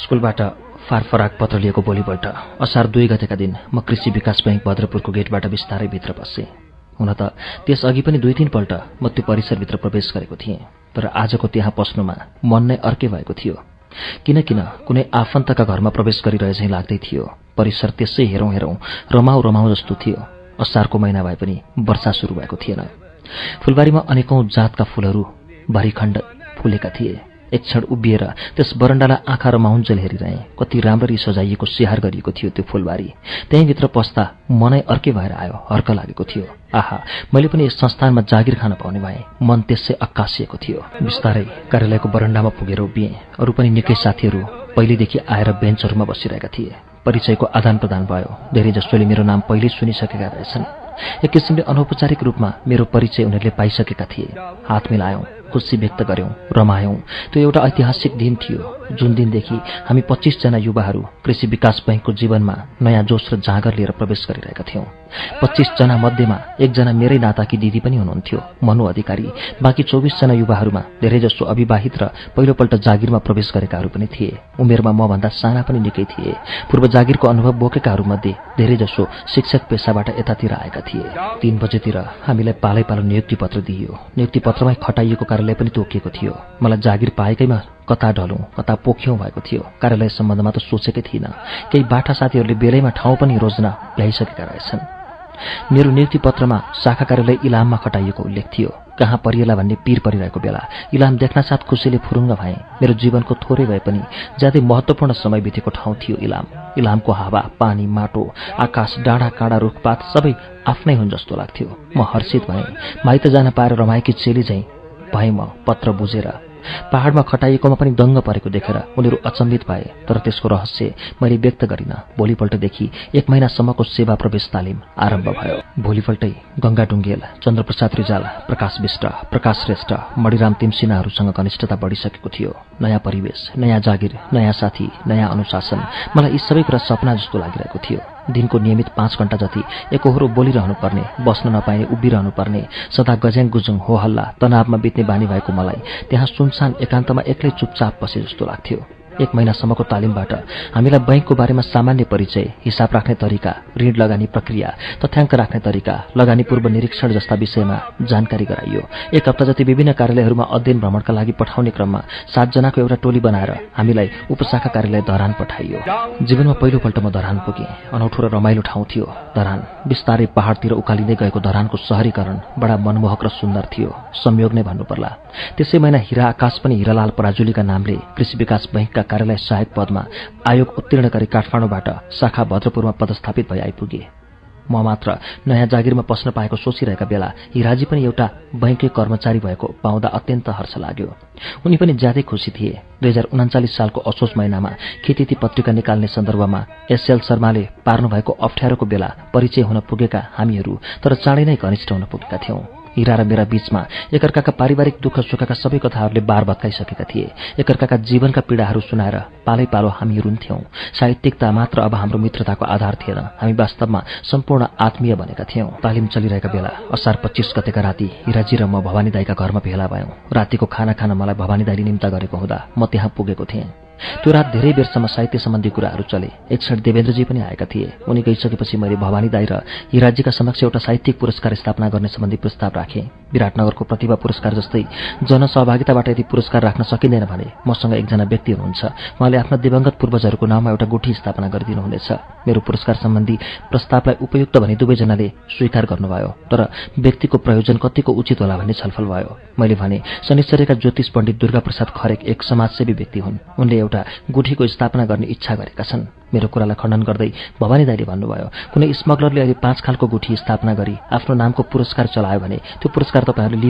स्कुलबाट फारफराक पत्र लिएको भोलिपल्ट असार 2 गतेका दिन म कृषि विकास बैंक भद्रपुरको गेटबाट बिस्तारै भित्र पसेँ। हुन त त्यसअघि पनि 2-3 पल्ट म त्यो परिसरभित्र प्रवेश गरेको थिएँ, तर आजको त्यहाँ पस्नुमा मन नै अर्कै भएको थियो। किन कुनै आफन्तका घरमा प्रवेश गरिरहे झैँ लाग्दै थियो। परिसर त्यसै हेरौँ रमाउ जस्तो थियो। असारको महिना भए पनि वर्षा सुरु भएको थिएन। फुलबारीमा अनेकौं जातका फूलहरू भरिखण्ड फुलेका थिए। एक क्षण उभिएर त्यस बरण्डालाई आँखा रमाउन्जेल हेरिरहेँ। कति राम्ररी सजाइएको स्याहार गरिएको थियो त्यो फुलबारी। त्यहीँभित्र पस्दा मनै अर्कै भएर आयो, हर्क लागेको थियो। आहा, मैले पनि यस संस्थानमा जागिर खान पाउने भएँ। मन त्यसै अक्कासिएको थियो। बिस्तारै कार्यालयको बरण्डामा पुगेर उभिएँ। अरू पनि निकै साथीहरू पहिलेदेखि आएर बेन्चहरूमा बसिरहेका थिए। परिचयको आदान प्रदान भयो। धेरै जसोले मेरो नाम पहिल्यै सुनिसकेका रहेछन्। एक किसिमले अनौपचारिक रूपमा मेरो परिचय उनीहरूले पाइसकेका थिए। हात मिलायौं, खुसी व्यक्त गर्यौं, रमायौं। त्यो एउटा ऐतिहासिक दिन थियो, जुन दिनदेखि हामी 25 जना युवाहरू कृषि विकास बैंकको जीवनमा नयाँ जोश र जाँगर लिएर प्रवेश गरिरहेका थियौं। 25 जना मध्येमा एकजना मेरै नाताकी दिदी पनि हुनुहुन्थ्यो, मनु अधिकारी। बाँकी 24 जना युवाहरूमा धेरैजसो अविवाहित र पहिलोपल्ट जागिरमा प्रवेश गरेकाहरू पनि थिए। उमेरमा मभन्दा साना पनि निकै थिए। पूर्व जागिरको अनुभव बोकेकाहरूमध्ये धेरैजसो शिक्षक पेसाबाट यतातिर आएका थिए। 3 बजेतिर हामीलाई पालैपालो नियुक्ति पत्र दिइयो। नियुक्ति पत्रमै खटाइएको कार्यालय पनि तोकिएको थियो। मलाई जागिर पाएकैमा कता ढलौं कता पोख्यौं भएको थियो। कार्यालय सम्बन्धमा त सोचेकै थिइनँ। केही बाठा साथीहरूले बेलैमा ठाउँ पनि रोज्न ल्याइसकेका रहेछन्। मेरो नियुक्ति पत्रमा शाखा कार्यालय इलाममा खटाइएको उल्लेख थियो। कहाँ परिएला भन्ने पीर परिरहेको बेला इलाम देख्नासाथ खुसीले फुरुङ्ग भएँ। मेरो जीवनको थोरै भए पनि ज्यादै महत्त्वपूर्ण समय बितेको ठाउँ थियो इलाम। इलामको हावा, पानी, माटो, आकाश, डाँडा काँडा, रुखपात सबै आफ्नै हुन् जस्तो लाग्थ्यो। म हर्षित भएँ। माइत जान पाएर रमाएकी चेली झैँ भएँ म पत्र बुझेर। पहाडमा खटाइएकोमा पनि दङ्ग परेको देखेर उनीहरू अचम्बित भए, तर त्यसको रहस्य मैले व्यक्त गरिन। भोलिपल्टदेखि 1 महिनासम्मको सेवा प्रवेश तालिम आरम्भ भयो। भोलिपल्टै गंगा ढुङ्गेल, चन्द्रप्रसाद रिजाल, प्रकाश विष्ट, प्रकाश श्रेष्ठ, मणिराम तिमसिनाहरूसँग घनिष्ठता बढिसकेको थियो। नयाँ परिवेश, नयाँ जागिर, नयाँ साथी, नयाँ अनुशासन। मलाई यी सबै कुरा सपना जस्तो लागिरहेको थियो। दिनको नियमित 5 घण्टा जति एकहोरो बोलिरहनु पर्ने, बस्न नपाए उभिरहनु पर्ने, सदा गज्याङ गुजुङ हो हल्ला तनावमा बित्ने बानी भएको मलाई त्यहाँ सुनसान एकान्तमा एक्लै चुपचाप बसे जस्तो लाग्थ्यो। 1 महिनासम्मको तालिमबाट हामीलाई बैंकको बारेमा सामान्य परिचय, हिसाब राख्ने तरिका, ऋण लगानी प्रक्रिया, तथ्याङ्क राख्ने तरिका, लगानी पूर्व निरीक्षण जस्ता विषयमा जानकारी गराइयो। 1 हप्ता जति विभिन्न कार्यालयहरूमा अध्ययन भ्रमणका लागि पठाउने क्रममा 7 जनाको एउटा टोली बनाएर हामीलाई उपशाखा कार्यालय धरान पठाइयो। जीवनमा पहिलोपल्ट म धरान पुगेँ। अनौठो र रमाइलो ठाउँ थियो धरान। बिस्तारै पहाडतिर उकालिँदै गएको धरानको शहरीकरण बडा मनमोहक र सुन्दर थियो। संयोग नै भन्नुपर्ला। त्यसै महिना हिरा आकाश पनि हिरालाल पराजुलीका नामले कृषि विकास बैंकका कार्यालय सहायक पदमा आयोग उत्तीर्ण गरी काठमाडौँबाट शाखा भद्रपुरमा पदस्थापित भई आइपुगे। म मात्र नयाँ जागिरमा पस्न पाएको सोचिरहेका बेला हिराजी पनि एउटा बैंककै कर्मचारी भएको पाउँदा अत्यन्त हर्ष लाग्यो। उनी पनि ज्यादै खुसी थिए। 2039 सालको असोज महिनामा खेती पत्रिका निकाल्ने सन्दर्भमा एसएल शर्माले पार्नुभएको अप्ठ्यारोको बेला परिचय हुन पुगेका हामीहरू तर चाँडै नै घनिष्ठ हुन पुगेका थियौं। हिरा र मेरा बीचमा एकअर्काका पारिवारिक दुःख सुखका सबै कथाहरूले बार भत्काइसकेका थिए। एकअर्काका जीवनका पीडाहरू सुनाएर पालैपालो हामी रुन्थ्यौं। साहित्यिकता मात्र अब हाम्रो मित्रताको आधार थिएन। हामी वास्तवमा सम्पूर्ण आत्मीय बनेका थियौं। तालिम चलिरहेका बेला असार 25 गतेका राति हिराजी र म भवानी दाइका घरमा भेला भयौं। रातिको खाना खान मलाई भवानी दाइले निम्ता गरेको हुँदा म त्यहाँ पुगेको थिएँ। त्यो रात धेरै बेरसम्म साहित्य सम्बन्धी कुराहरू चले। एक क्षण देवेन्द्रजी पनि आएका थिए। उनी गइसकेपछि मैले भवानी दाइ र हिराजीका समक्ष एउटा साहित्यिक पुरस्कार स्थापना गर्ने सम्बन्धी प्रस्ताव राखेँ। विराटनगरको प्रतिभा पुरस्कार जस्तै जनसहभागिताबाट यदि पुरस्कार राख्न सकिँदैन भने मसँग एकजना व्यक्ति हुनुहुन्छ, उहाँले आफ्ना दिवंगत पूर्वजहरूको नाममा एउटा गुठी स्थापना गरिदिनुहुनेछ। मेरो पुरस्कार सम्बन्धी प्रस्तावलाई उपयुक्त भनी दुवैजनाले स्वीकार गर्नुभयो, तर व्यक्तिको प्रयोजन कतिको उचित होला भन्ने छलफल भयो। मैले भने शनिश्चर्यका ज्योतिष पण्डित दुर्गाप्रसाद खरेक एक समाजसेवी व्यक्ति हुन्। उनले एउटा गुठीको स्थापना गर्ने इच्छा गरेका छन्। मेरो कुरालाई खण्डन गर्दै भवानी दाइले भन्नुभयो, कुनै स्मगलरले अहिले 5 खालको गुठी स्थापना गरी आफ्नो नामको पुरस्कार चलायो भने त्यो पुरस्कार तपाईहरूले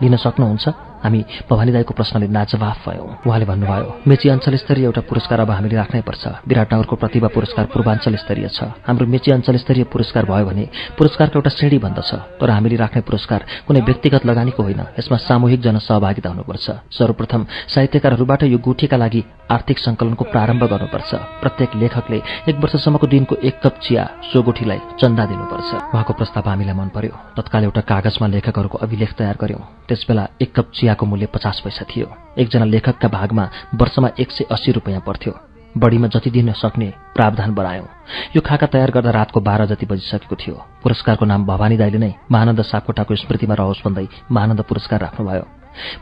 लिन सक्नुहुन्छ? हामी भवानी दाइको प्रश्नले नाजवाफ भयौं। उहाँले भन्नुभयो, मेची अञ्चल स्तरीय एउटा पुरस्कार अब हामीले राख्नै पर्छ। विराटनगरको प्रतिभा पुरस्कार पूर्वाञ्चल स्तरीय छ। हाम्रो मेची अञ्चल स्तरीय पुरस्कार भयो भने पुरस्कारको एउटा श्रेणी भन्दछ, तर हामीले राख्ने पुरस्कार कुनै व्यक्तिगत लगानीको होइन। यसमा सामूहिक जनसहभागिता हुनुपर्छ। सर्वप्रथम साहित्यकारहरूबाट यो गुठीका लागि आर्थिक सङ्कलनको प्रारम्भ गर्नुपर्छ। प्रत्येक लेखकले 1 वर्षसम्मको दिनको 1 कप चिया सो गुठीलाई चन्दा दिनुपर्छ। उहाँको प्रस्ताव हामीलाई मन पर्यो। तत्काल एउटा कागजमा लेखकहरूको अभिलेख तयार गर्यौं। त्यसबेला 1 कप चियाको मूल्य 50 पैसा थियो। एकजना लेखकका भागमा वर्षमा 180 रुपैयाँ पर्थ्यो। बढीमा जति दिन सक्ने प्रावधान बनायौं। यो खाका तयार गर्दा रातको 12 जति बजिसकेको थियो। पुरस्कारको नाम भवानी दाइले नै महानन्द सापकोटाको स्मृतिमा रहोस् भन्दै महानन्द पुरस्कार राख्नुभयो।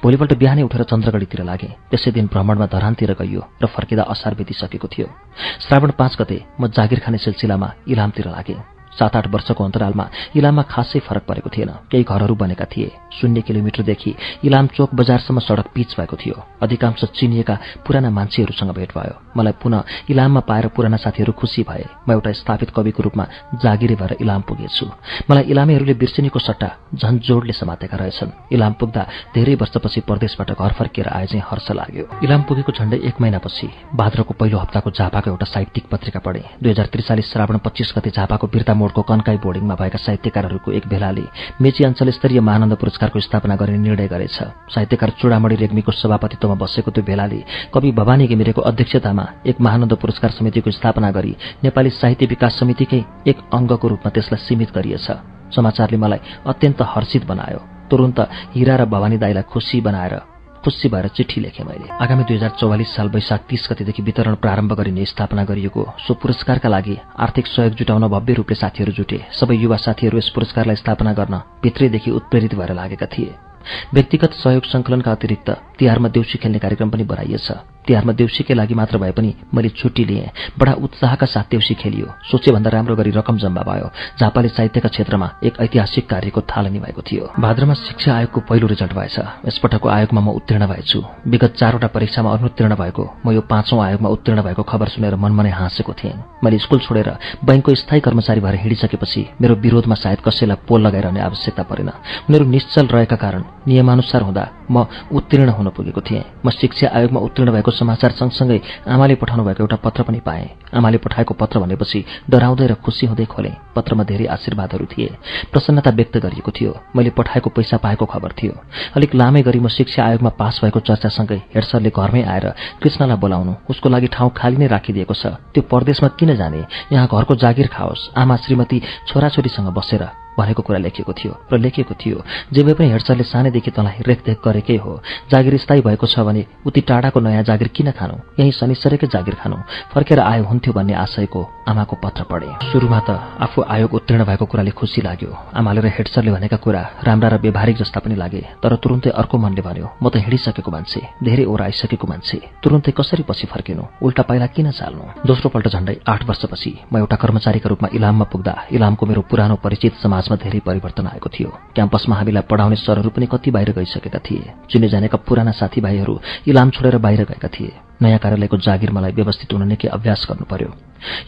भोलिपल्ट बिहानै उठेर चन्द्रगढीतिर लागे। त्यसै दिन भ्रमणमा धरानतिर गइयो र फर्किँदा असार बितिसकेको थियो। श्रावण 5 गते म जागिर खाने सिलसिलामा इलामतिर लागे। 7-8 वर्षको अन्तरालमा इलाममा खासै फरक परेको थिएन। केही घरहरू बनेका थिए। 0 किलोमिटरदेखि इलाम चोक बजारसम्म सडक पिच भएको थियो। अधिकांश चिनिएका पुराना मान्छेहरूसँग भेट भयो। मलाई पुनः इलाममा पाएर पुराना साथीहरू खुसी भए। म एउटा स्थापित कविको रूपमा जागिरे भएर इलाम पुगेछु। मलाई इलामेहरूले बिर्सिनीको सट्टा झन् जोडले समातेका रहेछन्। इलाम पुग्दा धेरै वर्षपछि परदेशबाट घर फर्किएर आए चाहिँ हर्ष लाग्यो। इलाम पुगेको झण्डै 1 महिनापछि भाद्रको पहिलो हप्ताको झापाको एउटा साहित्यिक पत्रिका पढे। 2043 श्रावण 25 गते झापाको बिर्ता मोडको कन्काई बोर्डिङमा भएका साहित्यकारहरूको एक भेलाले मेची अञ्चल स्तरीय महानन्द पुरस्कारको स्थापना गर्ने निर्णय गरेछ। साहित्यकार चुडामणी रेग्मीको सभापतित्वमा बसेको त्यो भेलाले कवि भवानी घिमिरेको अध्यक्षतामा एक महानन्द पुरस्कार समितिको स्थापना गरी नेपाली साहित्य विकास समितिकै एक अङ्गको रूपमा त्यसलाई सीमित गरिएछ। समाचारले मलाई अत्यन्त हर्षित बनायो। तुरुन्त हिरा र भवानी दाइलाई खुसी भएर चिठी लेखेँ मैले। आगामी 2044 साल वैशाख 30 गतेदेखि वितरण प्रारम्भ गरिने स्थापना गरिएको सो पुरस्कारका लागि आर्थिक सहयोग जुटाउन भव्य रूपले साथीहरू जुटे। सबै युवा साथीहरू यस पुरस्कारलाई स्थापना गर्न भित्रैदेखि उत्प्रेरित भएर लागेका थिए। व्यक्तिगत सहयोग सङ्कलनका अतिरिक्त तिहारमा देउसी खेल्ने कार्यक्रम पनि बनाइएछ। तिहारमा देउसीकै लागि मात्र भए पनि मैले छुट्टी लिएँ। बडा उत्साहका साथ देउसी खेलियो। सोचेभन्दा राम्रो गरी रकम जम्मा भयो। झापाले साहित्यका क्षेत्रमा एक ऐतिहासिक कार्यको थालनी भएको थियो। भाद्रमा शिक्षा आयोगको पहिलो रिजल्ट भएछ। यसपटकको आयोगमा म उत्तीर्ण भएछु। विगत 4वटा परीक्षामा अनुत्तीर्ण भएको म यो 5औं आयोगमा उत्तीर्ण भएको खबर सुनेर मनमनै हाँसेको थिएँ। मैले स्कुल छोडेर बैंकको स्थायी कर्मचारी भएर हिँडिसकेपछि मेरो विरोधमा सायद कसैलाई पोल लगाइरहने आवश्यकता परेन। उनीहरू निश्चल रहेका कारण नियमानुसार हुँदा म उत्तीर्ण हुन पुगेको थिएँ। म शिक्षा आयोगमा उत्तीर्ण भएको समाचार सँगसँगै आमाले पठाउनु भएको एउटा पत्र पनि पाएँ। आमाले पठाएको पत्र भनेपछि डराउँदै र खुसी हुँदै खोलेँ। पत्रमा धेरै आशीर्वादहरू थिए। प्रसन्नता व्यक्त गरिएको थियो। मैले पठाएको पैसा पाएको खबर थियो। अलिक लामै गरी म शिक्षा आयोगमा पास भएको चर्चासँगै हेड सरले घरमै आएर कृष्णलाई बोलाउनु, उसको लागि ठाउँ खाली नै राखिदिएको छ, त्यो परदेशमा किन जाने, यहाँ घरको जागिर खाओस्, आमा श्रीमती छोराछोरीसँग बसेर भनेको कुरा लेखिएको थियो र लेखिएको थियो जे भए पनि हेडसरले सानैदेखि तँलाई रेखदेख गरेकै हो। जागिर स्थायी भएको छ भने उति टाढाको नयाँ जागिर किन खानु, यही शनिश्चरकै जागिर खानु, फर्केर आयो हुन्थ्यो भन्ने आशयको आमाको पत्र पढे। सुरुमा त आफू आयोग उत्तीर्ण भएको कुराले खुसी लाग्यो। आमाले र हेडसरले भनेका कुरा राम्रा र व्यवहारिक जस्ता पनि लागे। तर तुरुन्तै अर्को मनले भन्यो, म त हिँडिसकेको मान्छे, धेरै ओर आइसकेको मान्छे, तुरुन्तै कसरी पछि फर्किनु, उल्टा पाइला किन चाल्नु। दोस्रो पल्ट झण्डै 8 वर्षपछि म एउटा कर्मचारीका रूपमा इलाममा पुग्दा इलामको मेरो पुरानो परिचित समाजमा धेरै परिवर्तन आएको थियो। क्याम्पसमा हामीलाई पढाउने सरहरू पनि कति बाहिर गइसकेका थिए। चिने जानेका पुराना साथीभाइहरू इलाम छोडेर बाहिर गएका थिए। नयाँ कार्यालयको जागिर मलाई व्यवस्थित हुन निकै अभ्यास गर्नु पर्यो।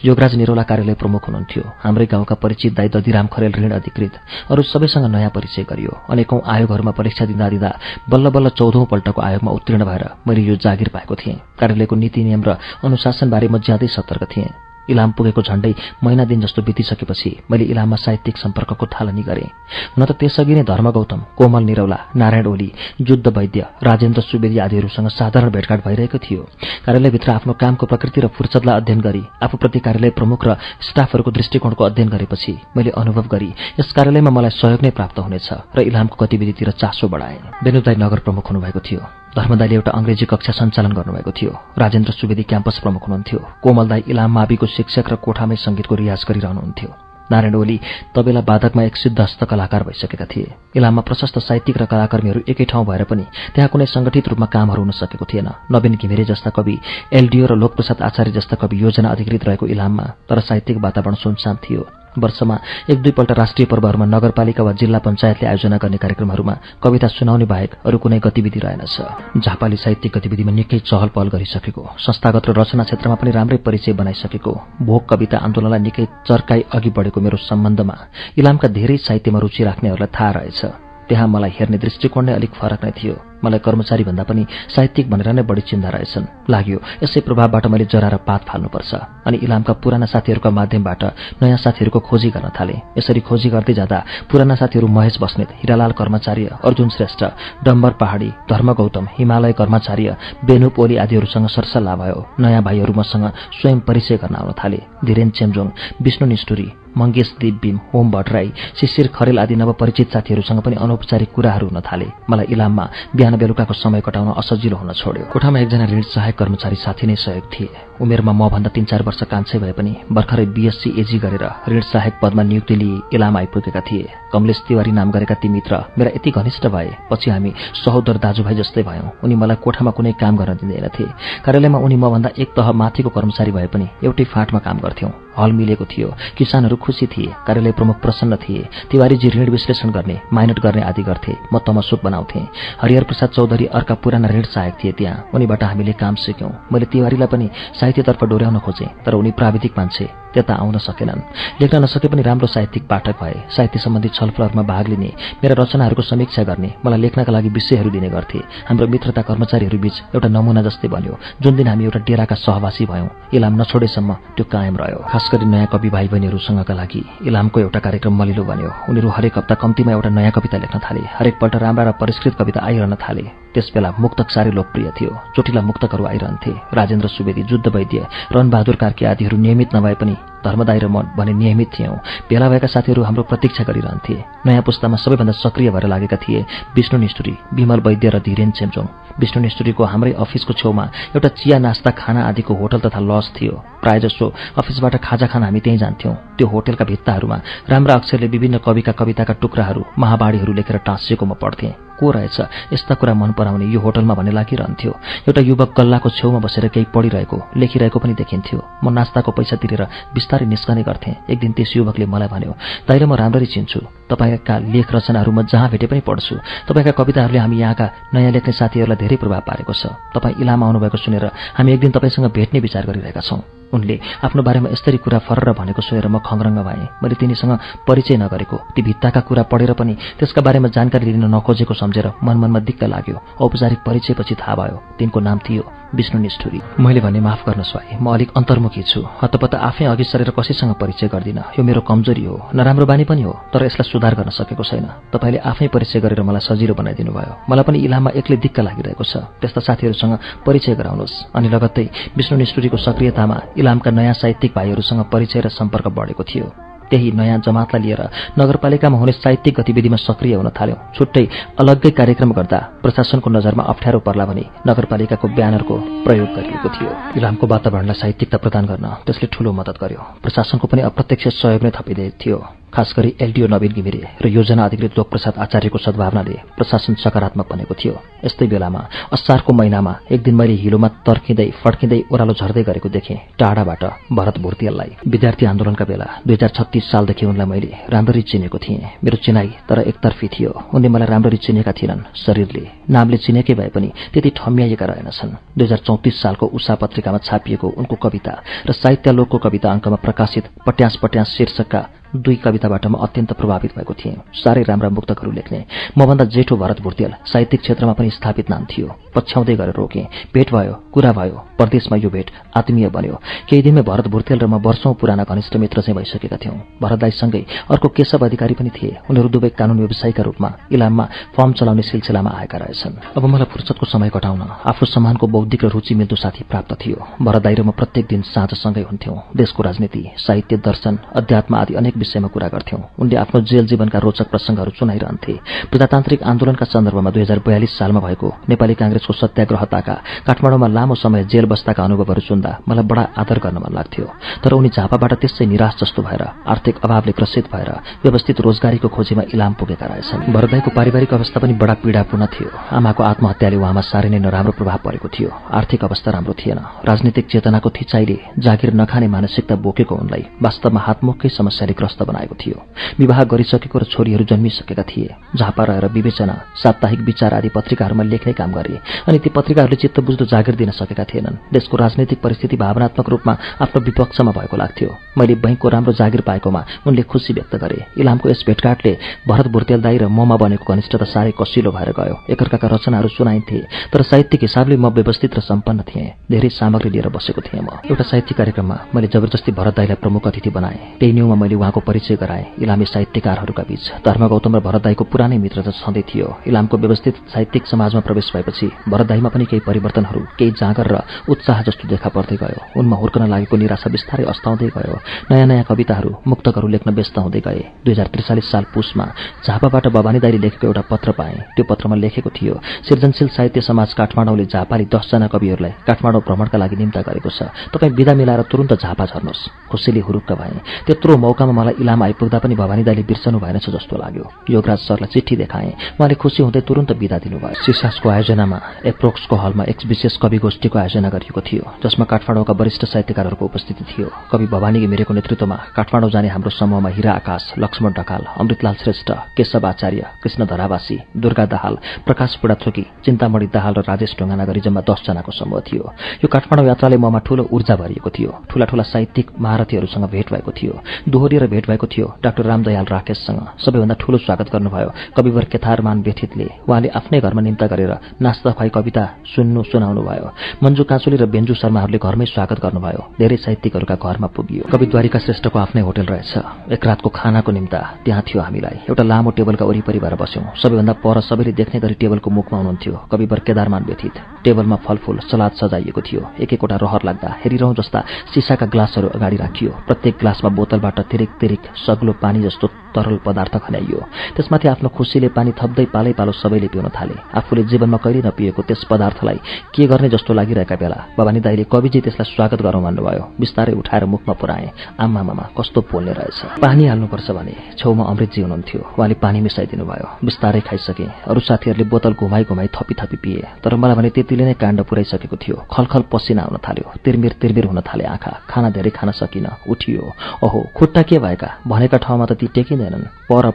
योगराज निरौला कार्यालय प्रमुख हुनुहुन्थ्यो। हाम्रै गाउँका परिचित दाइ दधिराम खरेल ऋण अधिकृत। अरू सबैसँग नयाँ परिचय गरियो। अनेकौं आयोगहरूमा परीक्षा दिँदा बल्ल बल्ल 14औं पल्टको आयोगमा उत्तीर्ण भएर मैले यो जागिर पाएको थिएँ। कार्यालयको नीति नियम र अनुशासनबारे म ज्यादै सतर्क थिएँ। इलाम पुगेको झण्डै महिना दिन जस्तो बितिसकेपछि मैले इलाममा साहित्यिक सम्पर्कको थालनी गरेँ। हुन त त्यसअघि नै धर्म गौतम, कोमल निरौला, नारायण ओली, युद्ध वैद्य, राजेन्द्र सुवेदी आदिहरूसँग साधारण भेटघाट भइरहेको थियो। कार्यालयभित्र आफ्नो कामको प्रकृति र फुर्सदलाई अध्ययन गरी आफूप्रति कार्यालय प्रमुख र स्टाफहरूको दृष्टिकोणको अध्ययन गरेपछि मैले अनुभव गरी यस कार्यालयमा मलाई सहयोग नै प्राप्त हुनेछ र इलामको गतिविधितिर चासो बढाएँ। बेनुदाई नगर प्रमुख हुनुभएको थियो। धर्मदाईले एउटा अंग्रेजी कक्षा सञ्चालन गर्नुभएको थियो। राजेन्द्र सुवेदी क्याम्पस प्रमुख हुनुहुन्थ्यो। कोमल दाई इलाम माविको शिक्षक र कोठामै संगीतको रियाज गरिरहनुहुन्थ्यो। नारायण ओली तबेला वादकमा एक सिद्धहस्त कलाकार भइसकेका थिए। इलाममा प्रशस्त साहित्यिक र कलाकर्मीहरू एकै ठाउँ भएर पनि त्यहाँ कुनै संगठित रूपमा कामहरू हुन सकेको थिएन। नवीन घिमिरे जस्ता कवि, एलडीओ र लोकप्रसाद आचार्य जस्ता कवि योजना अधिकृत रहेको इलाममा तर साहित्यिक वातावरण सुनसान थियो। वर्षमा 1-2 पल्ट राष्ट्रिय पर्वहरूमा नगरपालिका वा जिल्ला पञ्चायतले आयोजना गर्ने कार्यक्रमहरूमा कविता सुनाउने बाहेक अरू कुनै गतिविधि रहेनछ। झापाली साहित्यिक गतिविधिमा निकै चहल पहल गरिसकेको, संस्थागत र रचना क्षेत्रमा पनि राम्रै परिचय बनाइसकेको, भोग कविता आन्दोलनलाई निकै चर्काई अघि बढेको मेरो सम्बन्धमा इलामका धेरै साहित्यमा रुचि राख्नेहरूलाई थाहा रहेछ। त्यहाँ मलाई हेर्ने दृष्टिकोण नै अलिक फरक नै थियो। मलाई कर्मचारी भन्दा पनि साहित्यिक भनेर नै बढी चिन्ता रहेछन्। लाग्यो यसै प्रभावबाट मैले जरा र पात फाल्नुपर्छ। अनि इलामका पुराना साथीहरूका माध्यमबाट नयाँ साथीहरूको खोजी गर्न थालेँ। यसरी खोजी गर्दै जाँदा पुराना साथीहरू महेश बस्नेत, हिरालाल कर्मचार्य, अर्जुन श्रेष्ठ, डम्बर पहाडी, धर्म गौतम, हिमालय कर्मचार्य, बेनुप ओली आदिहरूसँग सरसल्लाह भयो। नयाँ भाइहरू मसँग स्वयं परिचय गर्न आउन थाले। धीरेन चेम्जोङ, विष्णु निष्ठुरी, मंगेश दिपबिम, होम भट्टराई, शिशिर खरेल आदि नवपरिचित साथीहरूसँग पनि अनौपचारिक कुराहरू हुन थाले। मलाई इलाममा बिहान बिहान बेलुकाको समय कटाउन असजिलो हुन छोड्यो। कोठामा एकजना ऋण सहायक कर्मचारी साथी नै सहयोग थिए। उमेरमा मभन्दा 3-4 वर्ष कान्छै भए पनि भर्खरै बीएससी एजी गरेर ऋण सहायक पदमा नियुक्ति लिई इलाम आइपुगेका थिए। कमलेश तिवारी नाम गरेका ती मित्र मेरा यति घनिष्ठ भए पछि हामी सहोदर दाजुभाइ जस्तै भयौँ। उनी मलाई कोठामा कुनै काम गर्न दिँदैनथे। कार्यालयमा उनी मभन्दा एक तह माथिको कर्मचारी भए पनि एउटै फाँटमा काम गर्थ्यौँ। हल मिलेको थियो। किसानहरू खुसी थिए। कार्यालय प्रमुख प्रसन्न थिए। तिवारीजी ऋण विश्लेषण गर्ने, माइनट गर्ने आदि गर्थे। म तमसुक बनाउँथेँ। हरिहर प्रसाद चौधरी अर्का पुराना ऋण सहायक थिए त्यहाँ। उनीबाट हामीले काम सिक्यौँ। मैले तिवारीलाई पनि साहित्यतर्फ डोर्याउन खोजेँ, तर उनी प्राविधिक मान्छे, त्यता आउन सकेनन्। लेख्न नसके पनि राम्रो साहित्यिक पाठक भए। साहित्य सम्बन्धी छलफलहरूमा भाग लिने, मेरा रचनाहरूको समीक्षा गर्ने, मलाई लेख्नका लागि विषयहरू दिने गर्थे। हाम्रो मित्रता कर्मचारीहरूबीच एउटा नमुना जस्तै बन्यो। जुन दिन हामी एउटा डेराका सहवासी भयौँ, इलाम नछोडेसम्म त्यो कायम रह्यो। खास गरी नयाँ कवि भाइ बहिनीहरूसँगका लागि इलामको एउटा कार्यक्रम मलिलो बन्यो। उनीहरू हरेक हप्ता कम्तीमा एउटा नयाँ कविता लेख्न थाले। हरेकपल्ट राम्रा र परिष्कृत कविता आइरहन थाले। त्यसबेला मुक्तक साह्रै लोकप्रिय थियो। चोटिला मुक्तकहरू आइरहन्थे। राजेन्द्र सुवेदी, जुद्ध वैद्य, रणबहादुर कार्की आदिहरू नियमित नभए पनि धर्मदाय र म भने नियमित थियौँ। भेला भएका साथीहरू हाम्रो प्रतीक्षा गरिरहन्थे। नयाँ पुस्तामा सबैभन्दा सक्रिय भएर लागेका थिए विष्णु निष्ठुरी, विमल वैद्य र धीरेन चेम्चोङ। विष्णु निष्ठुरीको हाम्रै अफिसको छेउमा एउटा चिया, नास्ता, खाना आदिको होटल तथा लज थियो। प्रायजसो अफिसबाट खाजा खान हामी त्यहीँ जान्थ्यौँ। त्यो होटलका भित्ताहरूमा राम्रा अक्षरले विभिन्न कविका कविताका टुक्राहरू, महावाणीहरू लेखेर टाँसिएको म पढ्थेँ। को रहेछ यस्ता कुरा मन पराउने यो होटलमा भन्ने लागिरहन्थ्यो। एउटा युवक गल्लाको छेउमा बसेर केही पढिरहेको, लेखिरहेको पनि देखिन्थ्यो। म नास्ताको पैसा तिरेर बिस्तारै निस्कने गर्थेँ। एक दिन त्यस युवकले मलाई भन्यो, दाइले म राम्ररी चिन्छु। तपाईँका लेख रचनाहरू म जहाँ भेटे पनि पढ्छु। तपाईँका कविताहरूले हामी यहाँका नयाँ लेख्ने साथीहरूलाई धेरै प्रभाव पारेको छ। तपाईँ इलाम आउनुभएको सुनेर हामी एक दिन तपाईँसँग भेट्ने विचार गरिरहेका छौँ। उनले आफ्नो बारेमा यस्तरी कुरा फरर भनेको सुनेर म खङ्ग्रङ्ग भएँ। मैले तिनीसँग परिचय नगरेको, ती भित्ताका कुरा पढेर पनि त्यसका बारेमा जानकारी लिन नखोजेको सम्झेर मनमनमा दिक्क लाग्यो। औपचारिक परिचयपछि थाहा भयो तिनको नाम थियो विष्णु निष्ठुरी। मैले भने माफ गर्नुहोस् भाइ, म अलिक अन्तर्मुखी छु। हतपत आफै अघि सरेर कसैसँग परिचय गर्दिन। यो मेरो कमजोरी हो, नराम्रो बानी पनि हो, तर यसलाई सुधार गर्न सकेको छैन। तपाईँले आफै परिचय गरेर मलाई सजिलो बनाइदिनु भयो। मलाई पनि इलाममा एक्लै दिक्क लागिरहेको छ। त्यस्ता साथीहरूसँग परिचय गराउनुहोस्। अनि लगत्तै विष्णु निष्ठुरीको सक्रियतामा इलामका नयाँ साहित्यिक भाइहरूसँग परिचय र सम्पर्क बढेको थियो। त्यही नयाँ जमातलाई लिएर नगरपालिकामा हुने साहित्यिक गतिविधिमा सक्रिय हुन थाल्यौँ। छुट्टै अलग्गै कार्यक्रम गर्दा प्रशासनको नजरमा अप्ठ्यारो पर्ला भनी नगरपालिकाको ब्यानरको प्रयोग गरिएको थियो। इलामको वातावरणलाई साहित्यिकता प्रदान गर्न त्यसले ठूलो मद्दत गर्यो। प्रशासनको पनि अप्रत्यक्ष सहयोग नै थपिँदै थियो। खास गरी एलडीओ नवीन घिमिरे र योजना अधिकृत लोकप्रसाद आचार्यको सद्भावनाले प्रशासन सकारात्मक बनेको थियो। यस्तै बेलामा असारको महिनामा एक दिन मैले हिलोमा तर्किँदै फड्किँदै ओह्रालो झर्दै गरेको देखेँ टाढाबाट भरत भुर्तियाललाई। विद्यार्थी आन्दोलनका बेला 2036 सालदेखि उनलाई मैले राम्ररी चिनेको थिएँ। मेरो चिनाइ तर एकतर्फी थियो। उनले मलाई राम्ररी चिनेका थिएनन्। शरीरले, नामले चिनेकै भए पनि त्यति ठम्याइएका रहेनछन्। 2034 सालको उषा पत्रिकामा छापिएको उनको कविता र साहित्यालोकको कविता अङ्कमा प्रकाशित पट्यास पट्यास शीर्षकका 2 कविताबाट म अत्यन्त प्रभावित भएको थिएँ। साह्रै राम्रा मुक्तकहरू लेख्ने मभन्दा जेठो भरत भुर्तियाल साहित्यिक क्षेत्रमा पनि स्थापित नाम थियो। पछ्याउँदै गरेर रोकेँ। भेट भयो, कुरा भयो। परदेशमा यो भेट आत्मीय बन्यो। केही दिनमै भरत भुर्तियाल र म वर्षौं पुराना घनिष्ठ मित्र चाहिँ भइसकेका थियौँ। भरतदाईसँगै अर्को केशव अधिकारी पनि थिए। उनीहरू दुवै कानून व्यवसायीका रूपमा इलाममा फर्म चलाउने सिलसिलामा आएका रहेछन्। अब मलाई फुर्सदको समय कटाउन आफू समानको बौद्धिक र रुचि मिल्दो साथी प्राप्त थियो। भरतदाई र म प्रत्येक दिन साँझसँगै हुन्थ्यौँ। देशको राजनीति, साहित्य, दर्शन, अध्यात्म आदि अनेक विषयमा कुरा गर्थ्यौँ। उनले आफ्नो जेल जीवनका रोचक प्रसङ्गहरू सुनाइरहन्थे। प्रजातान्त्रिक आन्दोलनका सन्दर्भमा 2042 सालमा भएको नेपाली कांग्रेसको सत्याग्रहताका काठमाडौँमा लामो समय जेल बस्दाका अनुभवहरू सुन्दा मलाई बडा आदर गर्न मन लाग्थ्यो। तर उनी झापाबाट त्यसै निराश जस्तो भएर आर्थिक अभावले ग्रसित भएर व्यवस्थित रोजगारीको खोजीमा इलाम पुगेका रहेछन्। भरतदाईको पारिवारिक अवस्था पनि बडा पीडापूर्ण थियो। आमाको आत्महत्याले उहाँमा साह्रै नै नराम्रो प्रभाव परेको थियो। आर्थिक अवस्था राम्रो थिएन। राजनीतिक चेतनाको थिचाइले जागिर नखाने मानसिकता बोकेको उनलाई वास्तवमा हातमुखकै समस्याले ग्रस्त बनाएको थियो। विवाह गरिसकेको र छोरीहरू जन्मिसकेका थिए। झापा रहेर विवेचना, साप्ताहिक विचार आदि पत्रिकाहरूमा लेख्ने काम गरे। अनि ती पत्रिकाहरूले चित्त बुझ्दो जागिर दिन सकेका थिएनन्। देशको राजनीतिक परिस्थिति भावनात्मक रूपमा आफ्नो विपक्षमा भएको लाग्थ्यो। मैले बैंकको राम्रो जागिर पाएकोमा उनले खुसी व्यक्त गरे। इलामको यस भेटघाटले भरत भुर्तियाल दाई र ममा बनेको घनिष्ठता साह्रै कसिलो भएर गयो। एकअर्काका रचनाहरू सुनाइन्थे, तर साहित्यिक हिसाबले म व्यवस्थित र सम्पन्न थिएँ। धेरै सामग्री लिएर बसेको थिएँ म। एउटा साहित्यिक कार्यक्रममा मैले जबरजस्ती भरत दाईलाई प्रमुख अतिथि बनाएँ। त्यही न्युमा मैले उहाँको परिचय गराए। इलामी साहित्यकारहरूका बीच धर्मगौतम र भरतदाईको पुरानै मित्रता छँदै थियो। इलामको व्यवस्थित साहित्यिक समाजमा प्रवेश भएपछि भरतदाईमा पनि केही परिवर्तनहरू, केही जाँगर र उत्साह जस्तो देखा पर्दै गयो। उनमा हुर्कन लागेको निराशा बिस्तारै अस्ताउँदै गयो। नयाँ नयाँ कविताहरू, मुक्तकहरू लेख्न व्यस्त हुँदै गए। 2043 साल पुसमा झापाबाट भवानी दाईले लेखेको एउटा पत्र पाएँ। त्यो पत्रमा लेखेको थियो, सृजनशील साहित्य समाज काठमाडौँले झापाली 10 जना कविहरूलाई काठमाडौँ भ्रमणका लागि निम्ता गरेको छ। तपाईँ बिदा मिलाएर तुरुन्त झापा झर्नुहोस्। खुसीले हुरुक्क भएँ। त्यत्रो मौकामा मलाई इलाम आइपुग्दा पनि भवानी दाईले बिर्सनु भएनछ जस्तो लाग्यो। योगराज सरलाई चिठी देखाएँ। उहाँले खुसी हुँदै तुरुन्त बिदा दिनुभयो। सिसासको आयोजनामा एप्रोक्सको हलमा एक विशेष कवि गोष्ठीको आयोजना गरिएको थियो, जसमा काठमाडौँका वरिष्ठ साहित्यकारहरूको उपस्थिति थियो। कवि भवानी घिमिरेको नेतृत्वमा काठमाडौँ जाने हाम्रो समूहमा हिरा आकाश, लक्ष्मण ढकाल, अमृतलाल श्रेष्ठ, केशव आचार्य, कृष्ण धरावासी, दुर्गा दाहाल, प्रकाश बुढाथोकी, चिन्तामणि दाहाल र राजेश ढुङ्गाना गरी जम्मा 10 जनाको समूह थियो। यो काठमाडौँ यात्राले ममा ठूलो ऊर्जा भरिएको थियो। ठूला ठूला साहित्यिक महारथीहरूसँग भेट भएको थियो। दोहोरिएर भेट भएको थियो डाक्टर रामदयाल राकेशसँग। सबैभन्दा ठूलो स्वागत गर्नुभयो कविवर केथारमान व्यथितले। उहाँले आफ्नै घरमा निम्ता गरेर नास्ता खुवाई कविता सुनाउनु भयो। मन्जु काँचुली र बेन्जु शर्माहरूले घरमै स्वागत गर्नुभयो। धेरै साहित्यिकहरूका घरमा पुगियो। कवि द्वारिका श्रेष्ठको आफ्नै होटल रहेछ। एक रातको खानाको निम्ता त्यहाँ थियो हामीलाई। एउटा लामो टेबलका वरिपरि भएर बस्यौँ। सबैभन्दा पर सबैले देख्ने गरी टेबलको मुखमा हुनुहुन्थ्यो कविवर केदारमान व्यथित। टेबलमा फलफूल, सलाद सजाइएको थियो। एक-एकवटा रहर लाग्दा हेरिरहँ जस्ता सिसाका ग्लासहरू अगाडि राखियो। प्रत्येक ग्लासमा बोतलबाट तिरिक सग्लो पानी जस्तो तरल पदार्थ खन्याइयो। त्यसमाथि आफ्नो खुसीले पानी थप्दै पालै पालो सबैले पिउन थाले। आफूले जीवनमा कहिले नपिएको त्यस पदार्थलाई के गर्ने जस्तो लागिरहेका बेला भवानी दाईले कविजी त्यसलाई स्वागत गरौँ भन्नुभयो। बिस्तारै उठाएर मुखमा पुर्याए। आमामामा कस्तो पोल्ने रहेछ। पानी हाल्नुपर्छ भने छेउमा अमृतजी हुनुहुन्थ्यो। उहाँले पानी मिसाइदिनु भयो। बिस्तारै खाइसके। अरू साथीहरूले बोतल घुमाई थपी पिए। तर मलाई भने त्यतिले नै काण्ड पुराइसकेको थियो। खलखल पसिना आउन थाल्यो। तिरमिर हुन थाले आँखा। खाना धेरै खान सकिन। उठियो। ओहो, खुट्टा के भएका? भनेका ठाउँमा त ती टेकिँदैनन्। पर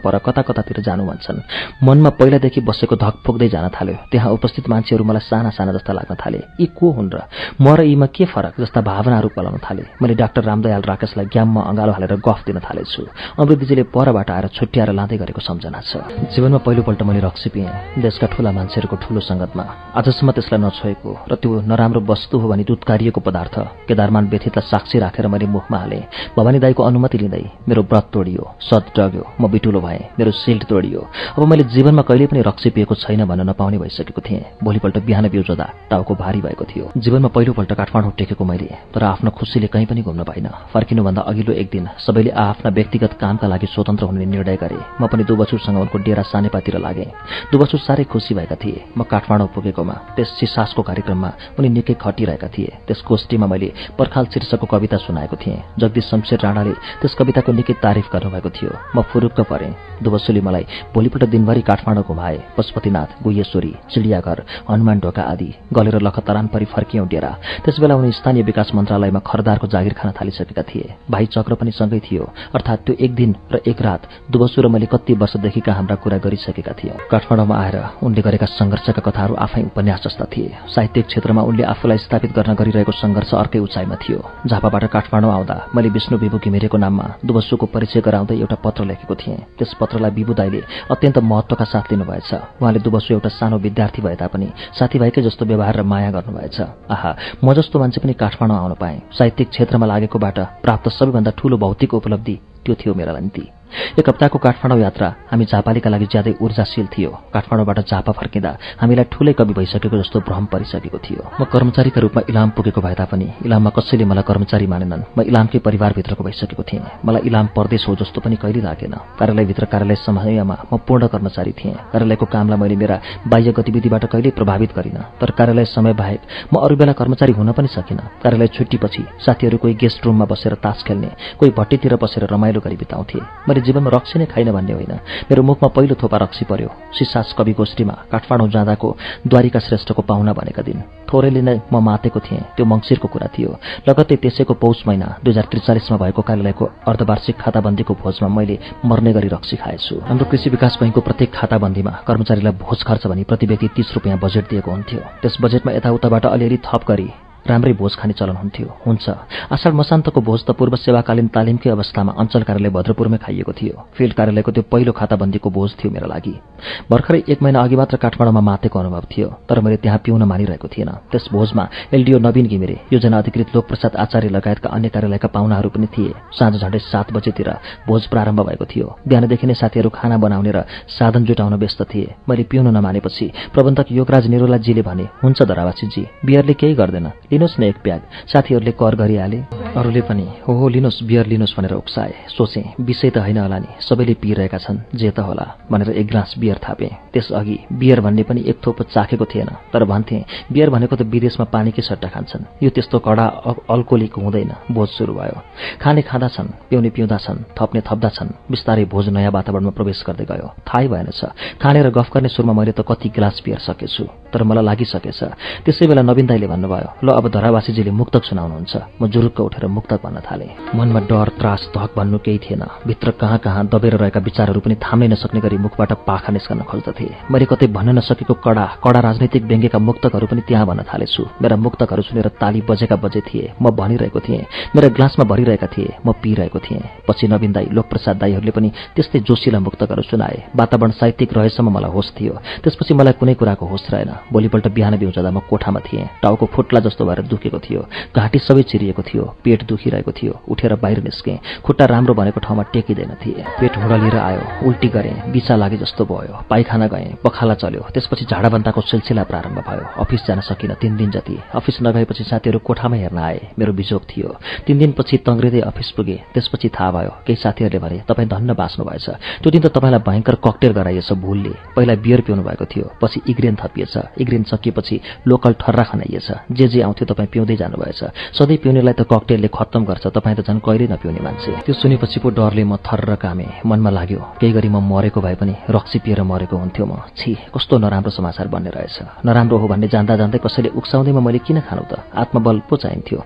कतातिर जानु भन्छन्। मनमा पहिलादेखि बसेको धक पुग्दै जान थाल्यो। त्यहाँ उपस्थित मान्छेहरू मलाई साना साना जस्ता लाग्न थाले। यी को हुन् र म र यीमा के फरक जस्ता भावनाहरू पलाउन थाले। मैले डाक्टर रामदयाल राकेशलाई ग्याममा अँगालो हालेर गफ दिन थालेछु। अमृतजीले परबाट आएर छुट्याएर लाँदै गरेको सम्झना छ। जीवनमा पहिलोपल्ट मैले रक्सी पिएँ। देशका ठूला मान्छेहरूको ठूलो संगतमा। आजसम्म त्यसलाई नछोएको र त्यो नराम्रो वस्तु हो भनी दुत्कारिएको पदार्थ केदारमान व्यथितलाई साक्षी राखेर मैले मुखमा हालेँ। भवानी दाईको अनुमति लिँदै मेरो व्रत तोडियो, सत डग्यो, म बिटुलो भएँ। मेरो सिल्ट तोडियो। अब मैले जीवनमा कहिले पनि रक्सी पिएको छैन भन्न नपाउने भइसकेको थिएँ। भोलिपल्ट बिहान बिउजदा टाउको भारी भएको थियो। जीवनमा पहिलोपल्ट काठमाडौँ टेकेको मैले, तर आफ्नो खुसीले कहीँ पनि घुम्न पाइनँ। फर्किनुभन्दा अघिल्लो एक दिन सबैले आफ्ना व्यक्तिगत कामका लागि स्वतन्त्र हुने निर्णय गरे। म पनि दुबछुरसँग उनको डेरा सानेपातिर लागेँ। दुबछुर साह्रै खुसी भएका थिए म काठमाडौँ पुगेकोमा। त्यस सिसासको कार्यक्रममा उनी निकै खटिरहेका थिए। त्यस गोष्ठीमा मैले पर्खाल शीर्षकको कविता सुनाएको थिएँ। जगदीश शमशेर राणाले त्यस कविताको निकै तारिफ गर्नुभएको थियो। म फुरुक्क परेँ। दुबसुली मलाई भोलिपल्ट दिनभरि काठमाडौँ घुमाए। पशुपतिनाथ, गुह्येश्वरी, चिडियाघर, हनुमान ढोका आदि गलेर लखतरान परि फर्कियौँ डेरा। त्यसबेला उनी स्थानीय विकास मन्त्रालयमा खरदारको जागिर खान थालिसकेका थिए। भाइ चक्र पनि सँगै थियो। अर्थात् त्यो एक दिन र एक रात दुबसु र मैले कति वर्षदेखिका हाम्रा कुरा गरिसकेका थियौँ। काठमाडौँमा आएर उनले गरेका सङ्घर्षका कथाहरू आफै उपन्यास जस्ता थिए। साहित्यिक क्षेत्रमा उनले आफूलाई स्थापित गर्न गरिरहेको सङ्घर्ष अर्कै उचाइमा थियो। झापाबाट काठमाडौँ आउँदा मैले विष्णु विभु घिमिरेको नाममा दुबसुको परिचय गराउँदै एउटा पत्र लेखेको थिएँ। त्यस पत्रलाई विभु दाईले अत्यन्त महत्त्वका साथ लिनुभएछ। उहाँले दुबसु एउटा सानो विद्यार्थी भए तापनि साथीभाइकै जस्तो व्यवहार र माया गर्नुभएछ। आहा, म जस्तो मान्छे पनि काठमाडौँ आउन पाएँ। साहित्यिक क्षेत्रमा लागेकोबाट प्राप्त सबैभन्दा ठूलो भौतिक उपलब्धि त्यो थियो मेरा निम्ति। एक हप्ताको काठमाडौँ यात्रा हामी झापालीका लागि ज्यादै ऊर्जाशील थियो। काठमाडौँबाट झापा फर्किँदा हामीलाई ठूलै कवि भइसकेको जस्तो भ्रम परिसकेको थियो। म कर्मचारीका रूपमा इलाम पुगेको भए तापनि इलाममा कसैले मलाई कर्मचारी मानेनन्। म इलामकै परिवारभित्रको भइसकेको थिएँ। मलाई इलाम परदेश हो जस्तो पनि कहिले लागेन। कार्यालयभित्र कार्यालय समयमा म पूर्ण कर्मचारी थिएँ। कार्यालयको कामलाई मैले मेरा बाह्य गतिविधिबाट कहिल्यै प्रभावित गरिनँ। तर कार्यालय समय बाहेक म अरू बेला कर्मचारी हुन पनि सकिनँ। कार्यालय छुट्टीपछि साथीहरू कोही गेस्ट रुममा बसेर तास खेल्ने, कोही भट्टीतिर बसेर रमाइलो गरी बिताउँथे। मैले जीवनमा रक्सी नै खाइन भन्ने होइन। मेरो मुखमा पहिलो थोपा रक्सी पर्यो सिसास कवि गोष्ठीमा काठमाडौँ जाँदाको द्वारिका श्रेष्ठको पाहुना बनेका दिन। थोरैले नै म मातेको थिएँ। त्यो मङ्सिरको कुरा थियो। लगत्तै त्यसैको पौष महिना 2043मा भएको कार्यालयको अर्धवार्षिक खाताबन्दीको भोजमा मैले मर्ने गरी रक्सी खाएछु। हाम्रो कृषि विकास बैङ्कको प्रत्येक खाताबन्दीमा कर्मचारीलाई भोज खर्च भनी प्रति व्यक्ति 30 रुपियाँ बजेट दिएको हुन्थ्यो। त्यस बजेटमा यताउताबाट अलिअलि थप गरी राम्रै भोज खाने चलन हुन्थ्यो। हुन्छ, आषाढ मसान्तको भोज त पूर्व सेवाकालीन तालिमकै अवस्थामा अञ्चल कार्यालय भद्रपुरमै खाइएको थियो। फिल्ड कार्यालयको त्यो पहिलो खाताबन्दीको भोज थियो मेरो लागि। भर्खरै 1 महिना अघि मात्र काठमाडौँमा मातेको अनुभव थियो, तर मैले त्यहाँ पिउन मानिरहेको थिएन। त्यस भोजमा एलडिओ नवीन घिमिरे, योजना अधिकृत लोकप्रसाद आचार्य लगायतका अन्य कार्यालयका पाहुनाहरू पनि थिए। साँझ झण्डै 7 बजेतिर भोज प्रारम्भ भएको थियो। बिहानदेखि नै साथीहरू खाना बनाउने र साधन जुटाउन व्यस्त थिए। मैले पिउन नमानेपछि प्रबन्धक योगराज निरोलाजीले भने, हुन्छ धरावासीजी, बियरले केही गर्दैन, लिनुहोस् न 1 प्याक। साथीहरूले कर गरिहाले। अरूले पनि हो लिनुहोस्, बियर लिनुहोस् भनेर उक्साए। सोचे विषय त होइन होला नि, सबैले पिइरहेका छन्, जे त होला भनेर 1 ग्लास बियर थापे। त्यसअघि बियर भन्ने पनि एक थोपो चाखेको थिएन, तर भन्थे बियर भनेको त विदेशमा पानीकै सट्टा खान्छन्, यो त्यस्तो कडा अल्कोहोलिक हुँदैन। भोज सुरु भयो। खाने खाँदा छन्, पिउने पिउँदा छन्, थप्ने थप्दा छन्। बिस्तारै भोज नयाँ वातावरणमा प्रवेश गर्दै गयो। थाहै भएनछ खाने र गफ गर्ने सुरुमा मैले त कति गिलास बियर सकेछु, तर मलाई लागिसकेछ। त्यसै बेला नवीन दाइले भन्नुभयो, ल अब धरावासीजीले मुक्तक सुनाउनुहुन्छ। म जुरुक्क उठेर मुक्तक भन्न थालेँ। मनमा डर, त्रास, धक भन्नु केही थिएन। भित्र कहाँ कहाँ दबेर रहेका विचारहरू पनि थाम्नै नसक्ने गरी मुखबाट पाखा निस्कन खोज्दथे। मैले कतै भन्न नसकेको कडा राजनैतिक व्यङ्ग्यका मुक्तकहरू पनि त्यहाँ भन्न थालेछु। मेरा मुक्तकहरू सुनेर ताली बजेका बजे थिए। म भनिरहेको थिएँ, मेरा ग्लासमा भरिरहेका थिए, म पिइरहेको थिएँ। पछि नवीन दाई, लोकप्रसाद दाईहरूले पनि त्यस्तै जोसिला मुक्तकहरू सुनाए। वातावरण साहित्यिक रहेसम्म मलाई होस थियो। त्यसपछि मलाई कुनै कुराको होस रहेन। भोलिपल्ट बिहान बिउँझदा म कोठामा थिएँ। टाउको फुट्ला जस्तो भएर दुखेको थियो। घाँटी सबै चिरिएको थियो। पेट दुखिरहेको थियो। उठेर बाहिर निस्केँ। खुट्टा राम्रो भनेको ठाउँमा टेकिँदैन थिए। पेट हुँडलिएर आयो। उल्टी गरेँ। बिसा लागे जस्तो भयो। पाइखाना गएँ। पखाला चल्यो। त्यसपछि झाडाबन्दाको सिलसिला प्रारम्भ भयो। अफिस जान सकिनँ 3 दिन जति। अफिस नगएपछि साथीहरू कोठामा हेर्न आए। मेरो बिजोग थियो। 3 दिनपछि तङ्ग्रिँदै अफिस पुगेँ। त्यसपछि थाहा भयो, केही साथीहरूले भने, तपाईँ धन्न बाँच्नु भएछ, त्यो दिन त तपाईँलाई भयङ्कर ककटेल गराइएछ भुलले। पहिला बियर पिउनु भएको थियो, पछि इग्रेन थपिएछ। इग्रेन सकिएपछि लोकल ठर्रा खनाइएछ। जे आउँथ्यो तपाईँ पिउँदै जानुभएछ। सधैँ पिउनेलाई त ककटेलले खत्तम गर्छ, तपाईँ त झन् कहिल्यै नपिउने मान्छे। त्यो सुनेपछि पो डरले म थर्र कामेँ। मनमा लाग्यो, केही गरी म मरेको भए पनि रक्सी पिएर मरेको हुन्थ्यो म। छी, कस्तो नराम्रो समाचार बन्ने रहेछ। नराम्रो हो भन्ने जान्दा जान्दै कसैले उक्साउँदैमा मैले किन खानु त? आत्मबल पो चाहिन्थ्यो,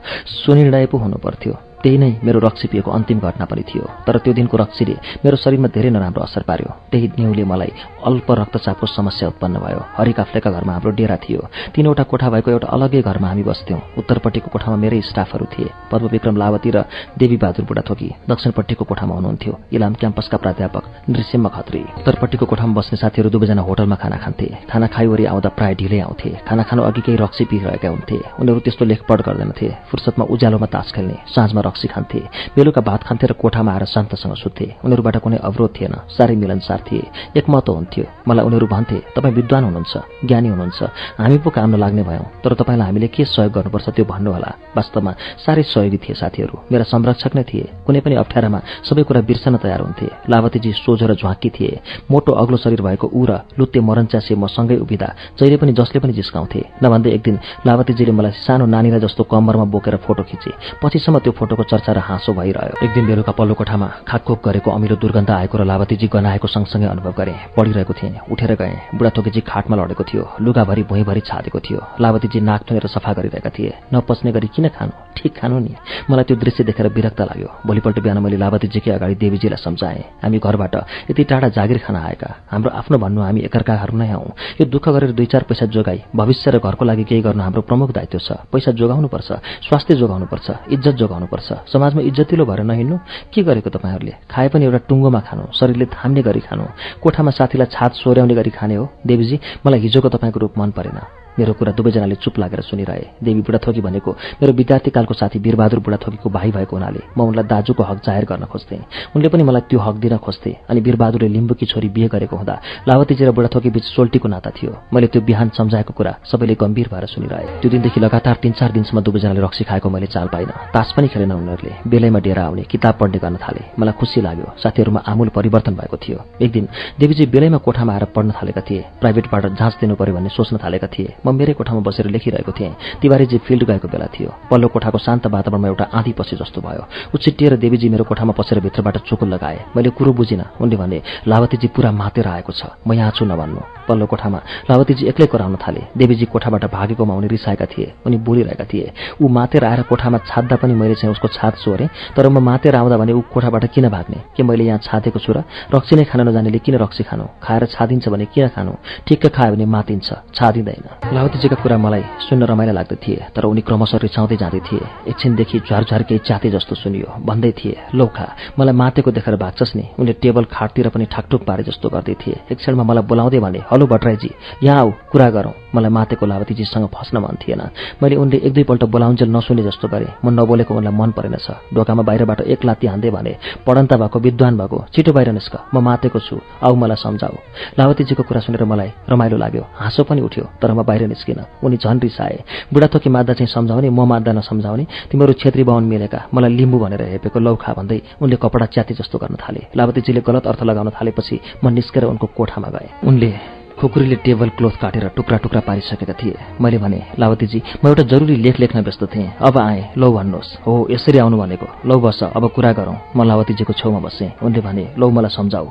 सुनिर्णय पो हुनु पर्थ्यो। त्यही नै मेरो रक्सी पिएको अन्तिम घटना पनि थियो। तर त्यो दिनको रक्सीले मेरो शरीरमा धेरै नराम्रो असर पार्यो। त्यही न्युले मलाई अल्प रक्तचापको समस्या उत्पन्न भयो। हरि काफ्लेका घरमा हाम्रो डेरा थियो। 3वटा कोठा भएको एउटा अलग्गै घरमा हामी बस्थ्यौँ। उत्तरपट्टिको कोठामा मेरै स्टाफहरू थिए, पद्मविक्रम लावती र देवी बहादुर बुढाथोकी। दक्षिणपट्टिको कोठामा हुनुहुन्थ्यो इलाम क्याम्पसका प्राध्यापक नृसिम्ह खत्री। उत्तरपट्टिको कोठामा बस्ने साथीहरू दुवैजना होटलमा खाना खान्थे। खाना खाइवरी आउँदा प्राय ढिलै आउँथे। खाना खानु अघि केही रक्सी पिइरहेका हुन्थे। उनीहरू त्यस्तो लेखपढ गर्दैनथे। फुर्सदमा उज्यालोमा तास खेल्ने, साँझमा रक्सी खान्थे, बेलुका भात खान्थे र कोठामा आएर शान्तसँग सुत्थे। उनीहरूबाट कुनै अवरोध थिएन। साह्रै मिलनसार थिए। एकमत हुन्थ्यो। मलाई उनीहरू भन्थे, तपाईँ विद्वान हुनुहुन्छ, ज्ञानी हुनुहुन्छ, हामी पो काम नलाग्ने भयौँ, तर तपाईँलाई हामीले के सहयोग गर्नुपर्छ त्यो भन्नुहोला। वास्तवमा साह्रै सहयोगी थिए साथीहरू। मेरा संरक्षक नै थिए। कुनै पनि अप्ठ्यारामा सबै कुरा बिर्सन तयार हुन्थे। लावतीजी सोझो र झ्वाक्की थिए। मोटो अग्लो शरीर भएको ऊ र लुत्ते मरन्च्यासे म सँगै उभिँदा जहिले पनि जसले पनि जिस्काउँथे। नभन्दै एक दिन लावतीजीले मलाई सानो नानीलाई जस्तो कम्मरमा बोकेर फोटो खिचे। पछिसम्म त्यो फोटोको चर्चा र हाँसो भइरह्यो। एक दिन बेलुका पल्लो कोठामा खाकखोक गरेको अमिलो दुर्गन्ध आएको र लावतीजी गनाएको सँगसँगै अनुभव गरेँ। पढिरहेको थिएँ। उठेर गएँ। बुढाथोकीजी खाटमा लडेको थियो। लुगाभरि भुइँभरि छादेको थियो। लावतीजी नाक थुनेर सफा गरिरहेका थिए। नपच्ने गरी किन खानु, ठिक खानु नि। मलाई त्यो दृश्य देखेर विरक्त लाग्यो। भोलिपल्ट बिहान मैले लावतीजीकै अगाडि देवीजीलाई सम्झाएँ, हामी घरबाट यति टाढा जागिर खान आएका, हाम्रो आफ्नो भन्नु हामी एकअर्काहरू नै हौँ। यो दुःख गरेर 2-4 पैसा जोगाई भविष्य र घरको लागि केही गर्नु हाम्रो प्रमुख दायित्व छ। पैसा जोगाउनुपर्छ, स्वास्थ्य जोगाउनुपर्छ, इज्जत जोगाउनुपर्छ। समाजमा इज्जतिलो भएर नहिँड्नु। के गरेको तपाईँहरूले? खाए पनि एउटा टुङ्गोमा खानु, शरीरले थाम्ने गरी खानु, कोठामा साथीलाई छात सोर्याउने गरी खाने हो। देवीजी, मलाई हिजोको तपाईँको रूप मन परेन। मेरो कुरा दुवैजनाले चुप लागेर सुनिरहे। देवी बुढाथोकी भनेको मेरो विद्यार्थीकालको साथी वीरबहादुर बुढाथोकीको भाइ भएको हुनाले म उनलाई दाजुको हक जाहेर गर्न खोज्थेँ। उनले पनि मलाई त्यो हक दिन खोज्थे। अनि वीरबहादुरले लिम्बुकी छोरी बिहे गरेको हुँदा लावतीजी र बुढाथोकी बीच सोल्टीको नाता थियो। मैले त्यो बिहान सम्झाएको कुरा सबैले गम्भीर भएर सुनिरहे। त्यो दिनदेखि लगातार 3-4 दिनसम्म दुवैजनाले रक्सी खाएको मैले चाल पाइनँ। तास पनि खेलेन उनीहरूले। बेलैमा डेरा आउने, किताब पढ्ने गर्न थाले। मलाई खुसी लाग्यो। साथीहरूमा आमूल परिवर्तन भएको थियो। एक दिन देवीजी बेलैमा कोठामा आएर पढ्न थालेका थिए। प्राइभेटबाट जाँच दिनु पर्यो भन्ने सोच्न थालेका थिए। म मेरै कोठामा बसेर लेखिरहेको थिएँ। तिवारीजी फिल्ड गएको बेला थियो। पल्लो कोठाको शान्त वातावरणमा एउटा आँधी पसे जस्तो भयो। उछिट्टिएर देवीजी मेरो कोठामा पसेर भित्रबाट चुकुल लगाए। मैले कुरो बुझिनँ। उनले भने, लावतीजी पुरा मातेर आएको छ, म यहाँ छु नभन्नु। पल्लो कोठामा लावतीजी एक्लै कराउन थाले। देवीजी कोठाबाट भागेकोमा उनी रिसाएका थिए। उनी बोलिरहेका थिए, ऊ मातेर आएर कोठामा छाद्दा पनि मैले चाहिँ उसको छाद सोरेँ, तर म मातेर आउँदा भने ऊ कोठाबाट किन भाग्ने? के मैले यहाँ छादेको छु र? रक्सी नै खान नजानेले किन रक्सी खानु? खाएर छादिन्छ भने किन खानु? ठिक्क खायो भने मातिन्छ, छादिँदैन। लावतीजीका कुरा मलाई सुन्न रमाइलो लाग्दै थिए, तर उनी क्रमशः रिसाउँदै जाँदै थिए। एकछिनदेखि झ्वारझ्वार केही चाते जस्तो सुनियो। भन्दै थिए, लौ खा, मलाई मातेको देखेर भाग्छस् नि। उनले टेबल खाटतिर पनि ठाकठुक पारे जस्तो गर्दै थिए। एक क्षणमा मलाई बोलाउँदै भने, हेलो भट्टराईजी, यहाँ आऊ, कुरा गरौँ। मलाई मातेको लावतीजीसँग फस्न मन थिएन। मैले उनले एक दुईपल्ट बोलाउन्जेल नसुने जस्तो गरेँ। म नबोलेको उनलाई मन परेनछ। ढोकामा बाहिरबाट एक लात्ती हान्दै भने, पढन्ता भएको, विद्वान भएको, छिटो बाहिर निस्क, म मातेको छु, आऊ मलाई सम्झाऊ। लावतीजीको कुरा सुनेर मलाई रमाइलो लाग्यो, हाँसो पनि उठ्यो, तर म बाहिर निस्किन। उनी झन् रिसाए। बुढाथोकी माद्दा चाहिँ सम्झाउने, म माद्दा नसम्झाउने, तिमीहरू छेत्री बाहुन मिलेका, मलाई लिम्बू भनेर हेपेको, लौखा भन्दै उनले कपडा च्याति जस्तो गर्न थाले। लावतीजीले गलत अर्थ लगाउन थालेपछि म निस्केर उनको कोठामा गएँ। उनले खुकुरीले टेबल क्लोथ काटेर टुक्रा टुक्रा पारिसकेका थिए। मैले भने, लावतीजी, म एउटा जरुरी लेख लेख्न व्यस्त थिएँ, अब आएँ, लौ भन्नुहोस्। हो, यसरी आउनु भनेको, लौ बस, अब कुरा गरौँ। म लावतीजीको छेउमा बसेँ। उनले भने, लौ मलाई सम्झाऊ।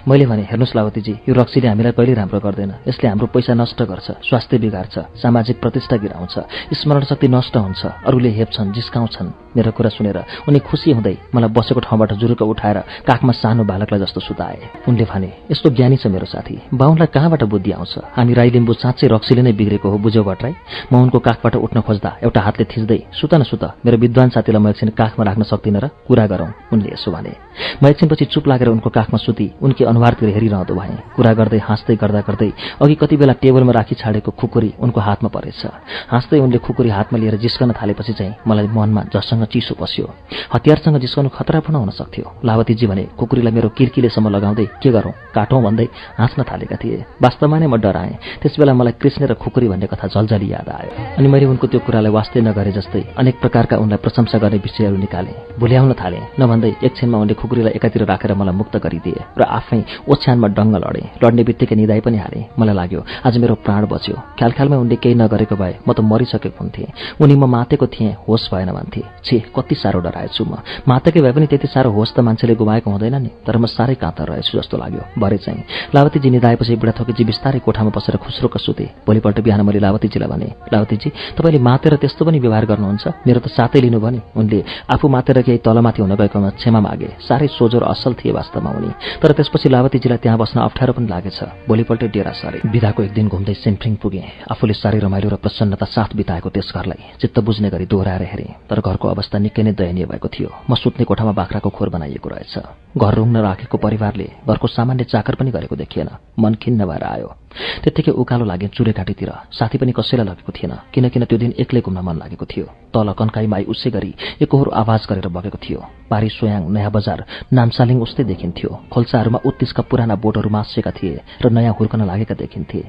मैले भने, हेर्नुहोस् लावतीजी, यो रक्सीले हामीलाई कहिल्यै राम्रो गर्दैन। यसले हाम्रो पैसा नष्ट गर्छ, स्वास्थ्य बिगार्छ, सामाजिक प्रतिष्ठा गिराउँछ, स्मरण शक्ति नष्ट हुन्छ, अरूले हेप्छन्, जिस्काउँछन्। मेरो कुरा सुनेर उनी खुसी हुँदै मलाई बसेको ठाउँबाट जुरुक उठाएर काखमा सानो बालकलाई जस्तो सुताए। उनले भने, यस्तो ज्ञानी छ मेरो साथी, बाहुनलाई कहाँबाट बुद्धि आउँछ? हामी राई लिम्बू साँच्चै रक्सीले नै बिग्रेको हो, बुझ्यौ भट्टराई? म उनको काखबाट उठ्न खोज्दा एउटा हातले थिच्दै, सुत न सुत, मेरो विद्वान साथीलाई म एकछिन काखमा राख्न सक्दिनँ र, कुरा गरौँ। उनले यसो भने। म एकछिनपछि चुप लागेर उनको काखमा सुती उनकी अनुहारतिर हेरिरहँदो भएँ। कुरा गर्दै हाँस्दै गर्दा गर्दै अघि कति बेला टेबलमा राखी छाडेको खुकुरी उनको हातमा परेछ। हाँस्दै उनले खुकुरी हातमा लिएर जिस्कन थालेपछि चाहिँ मलाई मनमा जससँग चिसो पस्यो। हतियारसँग जिस्कनु खतरापूर्ण हुन सक्थ्यो। लावतीजी भने खुकुरीलाई मेरो किर्किलेसम्म लगाउँदै के गरौँ, काटौँ भन्दै हाँस्न थालेका थिए। वास्तवमा नै म डराएँ। त्यसबेला मलाई कृष्ण र खुकुरी भन्ने कथा जलजली याद आयो। अनि मैले उनको त्यो कुरालाई वास्तै नगरे जस्तै अनेक प्रकारका उनलाई प्रशंसा गर्ने विषयहरू निकालेँ, भुल्याउन थालेँ। नभन्दै एकछिनमा उनले खुकुरीलाई एकातिर राखेर मलाई मुक्त गरिदिए र आफै ओछ्यानमा डङ्ग लडेँ। लड्ने बित्तिकै निदाइ पनि हालेँ। मलाई लाग्यो आज मेरो प्राण बच्यो। ख्यालख्यालमै उनले केही नगरेको भए म त मरिसकेको हुन्थेँ। उनी म मातेको थिएँ, होस भएन भन्थे। छे, कति साह्रो डराएछु म। मातेकै भए पनि त्यति साह्रो होस त मान्छेले गुमाएको हुँदैन नि, तर म साह्रै काँतर रहेछु जस्तो लाग्यो। भरे चाहिँ लावतीजी निदाएपछि बुढाथोकीजी बिस्तारै कोठामा बसेर खुस्रोक सुते। भोलिपल्ट बिहान मैले लावतीजीलाई भने, लावतीजी, तपाईँले मातेर त्यस्तो पनि व्यवहार गर्नुहुन्छ? मेरो त सातै लिनु भयो नि। उनले आफू मातेर केही तलमाथि हुन गएकोमा क्षमा मागे। साह्रै सोझो र असल थिए वास्तवमा उनी। तर त्यसपछि लावतीजीलाई त्यहाँ बस्न अप्ठ्यारो पनि लागेछ। भोलिपल्ट डेरा सरे। बिदाको एक दिन घुम्दै सिन्फ्रिङ पुगेँ। आफूले साह्रै रमाइलो र प्रसन्नता साथ बिताएको त्यस घरलाई चित्त बुझ्ने गरी दोहोऱ्याएर हेरेँ। तर घरको अवस्था निकै नै दयनीय भएको थियो। म सुत्ने कोठामा बाख्राको खोर बनाइएको रहेछ। घर रुङ्न राखेको परिवारले घरको सामान्य चाकर पनि गरेको देखिएन। मन खिन्न भएर आयो। त्यत्तिकै उकालो लागे चुरेकाटीतिर। साथी पनि कसैलाई लगेको थिएन, किनकिन त्यो दिन एक्लै घुम्न मन लागेको थियो। तल कन्काई माई उसै गरी एकहोरो आवाज गरेर बगेको थियो। पारी सोयाङ, नयाँ बजार, नामसालिङ उस्तै देखिन्थ्यो। खोल्साहरूमा उत्तिसका पुराना बोटहरू मासिएका थिए र नयाँ हुर्कन लागेका देखिन्थे।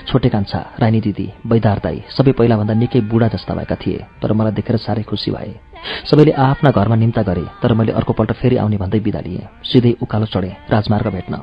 छोटे कान्छा, रानी दिदी, बैदार दाई सबै पहिलाभन्दा निकै बुढा जस्ता भएका थिए। तर मलाई देखेर साह्रै खुसी भए। सबैले आफ्ना घरमा निम्ता गरे, तर मैले अर्कोपल्ट फेरि आउने भन्दै बिदा लिएँ। सिधै उकालो चढेँ राजमार्ग भेट्न।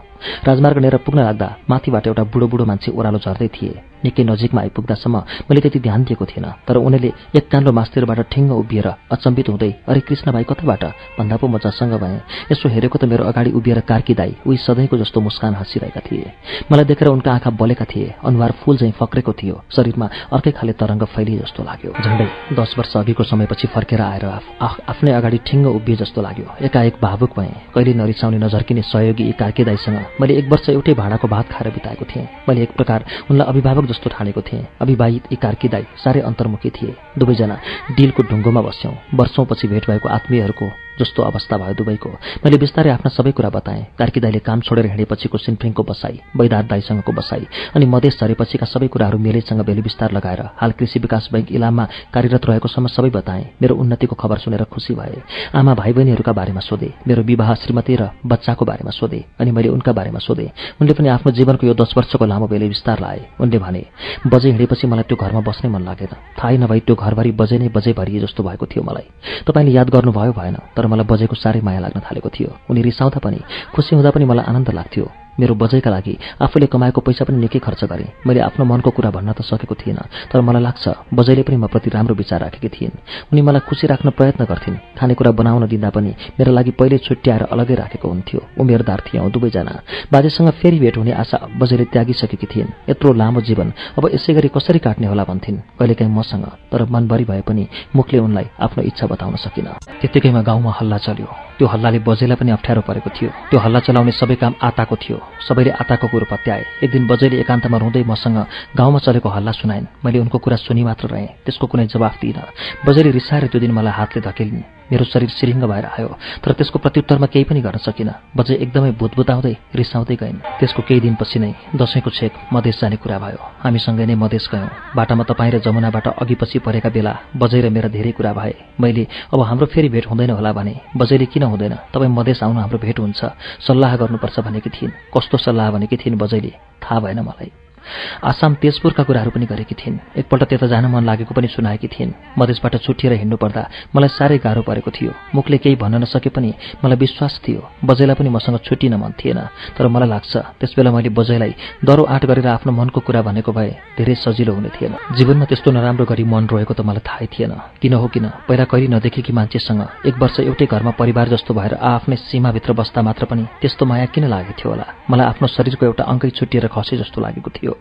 राजमार्ग लिएर पुग्न लाग्दा माथिबाट एउटा बुढो बुढो मान्छे ओह्रालो झर्दै थिए। निकै नजिकमा आइपुग्दासम्म मैले त्यति ध्यान दिएको थिएन, तर उनीले एक कान्लो मास्तिरबाट ठिङ्ग उभिएर अचम्बित हुँदै, अरे कृष्ण भाइ कताबाट भन्दा पो म जसँग भएँ। यसो हेरेको त मेरो अगाडि उभिएर कार्की दाई उही सधैँको जस्तो मुस्कान हाँसिरहेका थिए। मलाई देखेर उनका आँखा बलेका थिए, अनुहार फूल झैँ फक्रेको थियो, शरीरमा अर्कै खाले तरङ्ग फैलिए जस्तो लाग्यो। झन्डै 10 वर्ष अघिको समयपछि फर्केर आएर आफ्नै अगाडि ठिङ्ग उभिए जस्तो लाग्यो। एकाएक भावुक भएँ। कहिले नरिसाउने नझर्किने सहयोगी कार्की दाईसँग मैले 1 वर्ष एउटै भाँडाको भात खाएर बिताएको थिएँ। मैले एक प्रकार उनलाई अभिभावक जस्तो ठानेको थिएँ। अविवाहित यी कार्की दाई साह्रै अन्तर्मुखी थिए। दुवैजना डिलको ढुङ्गोमा बस्यौँ। वर्षौँपछि भेट भएको आत्मीयहरूको जस्तो अवस्था भयो दुवैको। मैले बिस्तारै आफ्ना सबै कुरा बताएँ। कार्की दाईले काम छोडेर हिँडेपछिको सिन्फ्रिङको बसाई, बैदार दाईसँगको बसाई अनि मधेस झरेपछिका सबै कुराहरू मेलैसँग बेली विस्तार लगाएर हाल कृषि विकास बैंक इलाममा कार्यरत रहेकोसम्म सबै बताएँ। मेरो उन्नतिको खबर सुनेर खुसी भए। आमा भाइ बहिनीहरूका बारेमा सोधे, मेरो विवाह, श्रीमती र बच्चाको बारेमा सोधे अनि मैले उनका बारेमा सोधे। उनले पनि आफ्नो जीवनको यो 10 वर्षको लामो बेली विस्तार लाए। उनले भने, बजे हिँडेपछि मलाई त्यो घरमा बस्नै मन लागेन। थाहै नभई त्यो घरभरि बजे नै बजे भरिए जस्तो भएको थियो मलाई। तपाईँले याद गर्नुभयो भएन, तर मलाई बजेको साह्रै माया लाग्न थालेको थियो। उनी रिसाउँदा पनि, खुसी हुँदा पनि मलाई आनन्द लाग्थ्यो। मेरो बजेका लागि आफूले कमाएको पैसा पनि निकै खर्च गरेँ। मैले आफ्नो मनको कुरा भन्न त सकेको थिएन, तर मलाई लाग्छ बजेले पनि म प्रति राम्रो विचार राखेकी थिइन्। उनी मलाई खुसी राख्न प्रयत्न गर्थिन्। खानेकुरा बनाउन दिँदा पनि मेरा लागि पहिले छुट्याएर अलगै राखेको हुन्थ्यो। उमेरदार थियौँ दुवैजना। बाजेसँग फेरि भेट हुने आशा बजेले त्यागिसकेकी थिइन्। यत्रो लामो जीवन अब यसै गरी कसरी काट्ने होला भन्थिन् कहिलेकाहीँ मसँग, तर मनभरि भए पनि मुखले उनलाई आफ्नो इच्छा बताउन सकिन। त्यत्तिकैमा गाउँमा हल्ला चल्यो। त्यो हल्लाले बजैलाई पनि अप्ठ्यारो परेको थियो। त्यो हल्ला चलाउने सबै काम आताको थियो। सबैले आताको कुरो पत्याए। एक दिन बजैले एकान्तमा रुँदै मसँग गाउँमा चलेको हल्ला सुनाइन्। मैले उनको कुरा सुनि मात्र रहेँ, त्यसको कुनै जवाफ दिइनँ। बजैले रिसाएर त्यो दिन मलाई हातले धकेलिन्। मेरो शरीर सिरिङ्ग भएर आयो, तर त्यसको प्रत्युत्तरमा केही पनि गर्न सकिनँ। बजै एकदमै भुतभुताउँदै रिसाउँदै गइन्। त्यसको केही दिनपछि नै दशैंको छेक मधेस जाने कुरा भयो। हामीसँगै नै मधेस गयौँ। बाटामा तपाईँ र जमुनाबाट अघिपछि परेका बेला बजै र मेरा धेरै कुरा भए। मैले अब हाम्रो फेरि भेट हुँदैन होला भने बजैले किन हुँदैन, तपाईँ मधेस आउनु, हाम्रो भेट हुन्छ, सल्लाह गर्नुपर्छ भनेकी थिइन्। कस्तो सल्लाह भनेकी थिइन् बजैले थाहा भएन मलाई। आसाम तेजपुरका कुराहरू पनि गरेकी थिइन्। एकपल्ट त्यता जान मन लागेको पनि सुनाएकी थिइन्। मधेसबाट छुट्टिएर हिँड्नु पर्दा मलाई साह्रै गाह्रो परेको थियो। मुखले केही भन्न नसके पनि मलाई विश्वास थियो बजैलाई पनि मसँग छुट्टिन मन थिएन। तर मलाई लाग्छ त्यसबेला मैले बजैलाई दरो आँट गरेर आफ्नो मनको कुरा भनेको भए धेरै सजिलो हुने थिएन। जीवनमा त्यस्तो नराम्रो गरी मन रोएको त मलाई थाहै थिएन। किन हो किन पहिला कहिले नदेखेकी मान्छेसँग एक वर्ष एउटै घरमा परिवार जस्तो भएर आफ्नै सीमाभित्र बस्दा मात्र पनि त्यस्तो माया किन लागेको थियो होला। मलाई आफ्नो शरीरको एउटा अङ्गै छुट्टिएर खसे जस्तो लागेको थियो।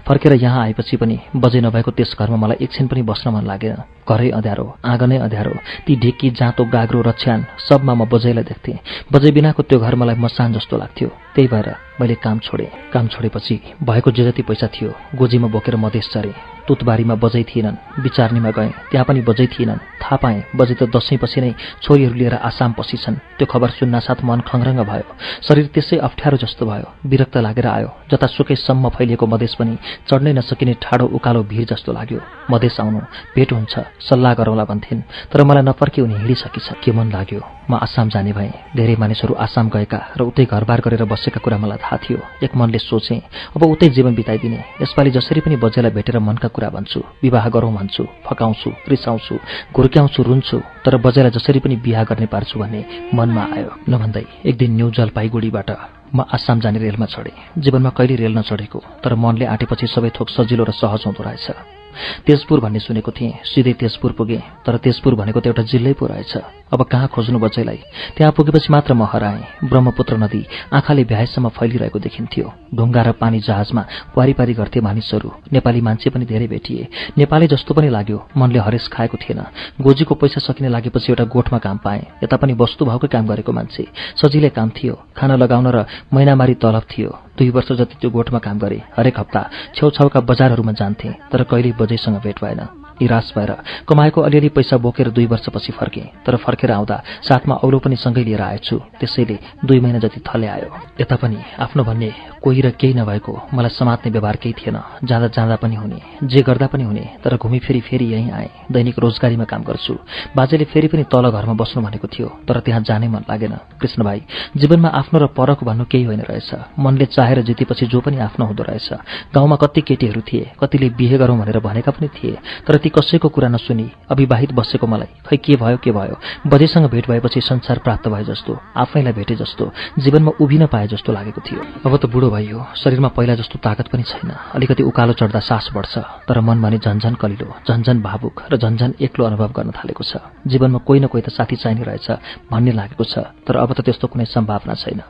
फर्केर यहाँ आएपछि पनि बजै नभएको त्यस घरमा मलाई एकछिन पनि बस्न मन लागेन। घरै अँध्यारो, आँगनै अँध्यारो, ती ढेकी, जाँतो, गाग्रो, रछ्यान सबमा म बजैलाई देख्थेँ। बजै बिनाको त्यो घर मलाई मसान जस्तो लाग्थ्यो। त्यही भएर मैले काम छोडेँ। काम छोडेपछि भएको जे जति पैसा थियो गोजीमा बोकेर मधेस चरेँ। तुतबारीमा बजै थिएनन्। विचार्नीमा गएँ, त्यहाँ पनि बजै थिएनन्। थाहा पाएँ बजै त दशैंपछि नै छोरीहरू लिएर आसाम पसिछन्। त्यो खबर सुन्नासाथ मन खङ्ग्रङ्ग भयो। शरीर त्यसै अप्ठ्यारो जस्तो भयो। विरक्त लागेर आयो। जतासुकैसम्म फैलिएको मधेस पनि चढ्नै नसकिने ठाडो उकालो भिर जस्तो लाग्यो। मधेस आउनु, भेट हुन्छ, सल्लाह गरौँला भन्थिन्। तर मलाई नफर्के उनी हिँडिसकिछ। के मन लाग्यो म आसाम जाने भएँ। धेरै मानिसहरू आसाम गएका र उतै घरबार गरेर बसेका कुरा मलाई थाहा थियो। एक मनले सोचेँ अब उतै जीवन बिताइदिने। यसपालि जसरी पनि बजैलाई भेटेर मनका कुरा भन्छु, विवाह गरौँ भन्छु, फकाउँछु, रिसाउँछु, घुर्क्याउँछु, रुन्छु, तर बजैलाई जसरी पनि बिहा गर्ने पार्छु भन्ने मनमा आयो। नभन्दै एक दिन न्यू जलपाइगुडीबाट म आसाम जाने रेलमा चढेँ। जीवनमा कहिले रेल नचढेको, तर मनले आँटेपछि सबै थोक सजिलो र सहज हुँदो रहेछ। तेजपुर भन्ने सुनेको थिएँ, सिधै तेजपुर पुगेँ। तर तेजपुर भनेको त एउटा जिल्लै पो रहेछ। अब कहाँ खोज्नु बजैलाई? त्यहाँ पुगेपछि मात्र म हराएँ। ब्रह्मपुत्र नदी आँखाले भ्याएसम्म फैलिरहेको देखिन्थ्यो। ढुङ्गा र पानी जहाजमा वारिपारी गर्थे मानिसहरू। नेपाली मान्छे पनि धेरै भेटिए। नेपाली जस्तो पनि लाग्यो। मनले हरेस खाएको थिएन। गोजीको पैसा सकिने लागेपछि एउटा गोठमा काम पाएँ। यता पनि वस्तुभावकै काम गरेको मान्छे। सजिलै काम थियो। खाना लगाउन र महिनामारी तलब थियो। 2 वर्ष जति त्यो गोठमा काम गरेँ। हरेक हप्ता छेउछाउका बजारहरूमा जान्थेँ, तर कहिल्यै बजैसँग भेट भएन। निराश भएर कमाएको अलिअलि पैसा बोकेर 2 वर्षपछि फर्केँ। तर फर्केर आउँदा साथमा औलो पनि सँगै लिएर आएछु। त्यसैले 2 महिना जति थले आयो। यता पनि आफ्नो भन्ने कोही र केही नभएको, मलाई समात्ने व्यवहार केही थिएन। जाँदा जाँदा पनि हुने, जे गर्दा पनि हुने। तर घुमीफेरी फेरि यहीँ आएँ। दैनिक रोजगारीमा काम गर्छु। बाजेले फेरि पनि तल घरमा बस्नु भनेको थियो, तर त्यहाँ जानै मन लागेन। कृष्ण भाइ, जीवनमा आफ्नो र परको भन्नु केही होइन रहेछ। मनले चाहेर जितेपछि जो पनि आफ्नो हुँदो रहेछ। गाउँमा कति केटीहरू थिए, कतिले बिहे गरौँ भनेर भनेका पनि थिए, तर ती कसैको कुरा नसुनी अविवाहित बसेको मलाई खै के भयो बजेसँग भेट भएपछि संसार प्राप्त भए जस्तो, आफैलाई भेटे जस्तो, जीवनमा उभिन पाए जस्तो लागेको थियो। अब त बुढो भइयो, शरीरमा पहिला जस्तो ताकत पनि छैन। अलिकति उकालो चढ्दा सास बढ्छ, तर मन भने झन्झन कलिलो, झन्झन भावुक र झन्झन एक्लो अनुभव गर्न थालेको छ। जीवनमा कोही न कोही त साथी चाहिने रहेछ भन्ने लागेको छ, तर अब त त्यस्तो कुनै सम्भावना छैन।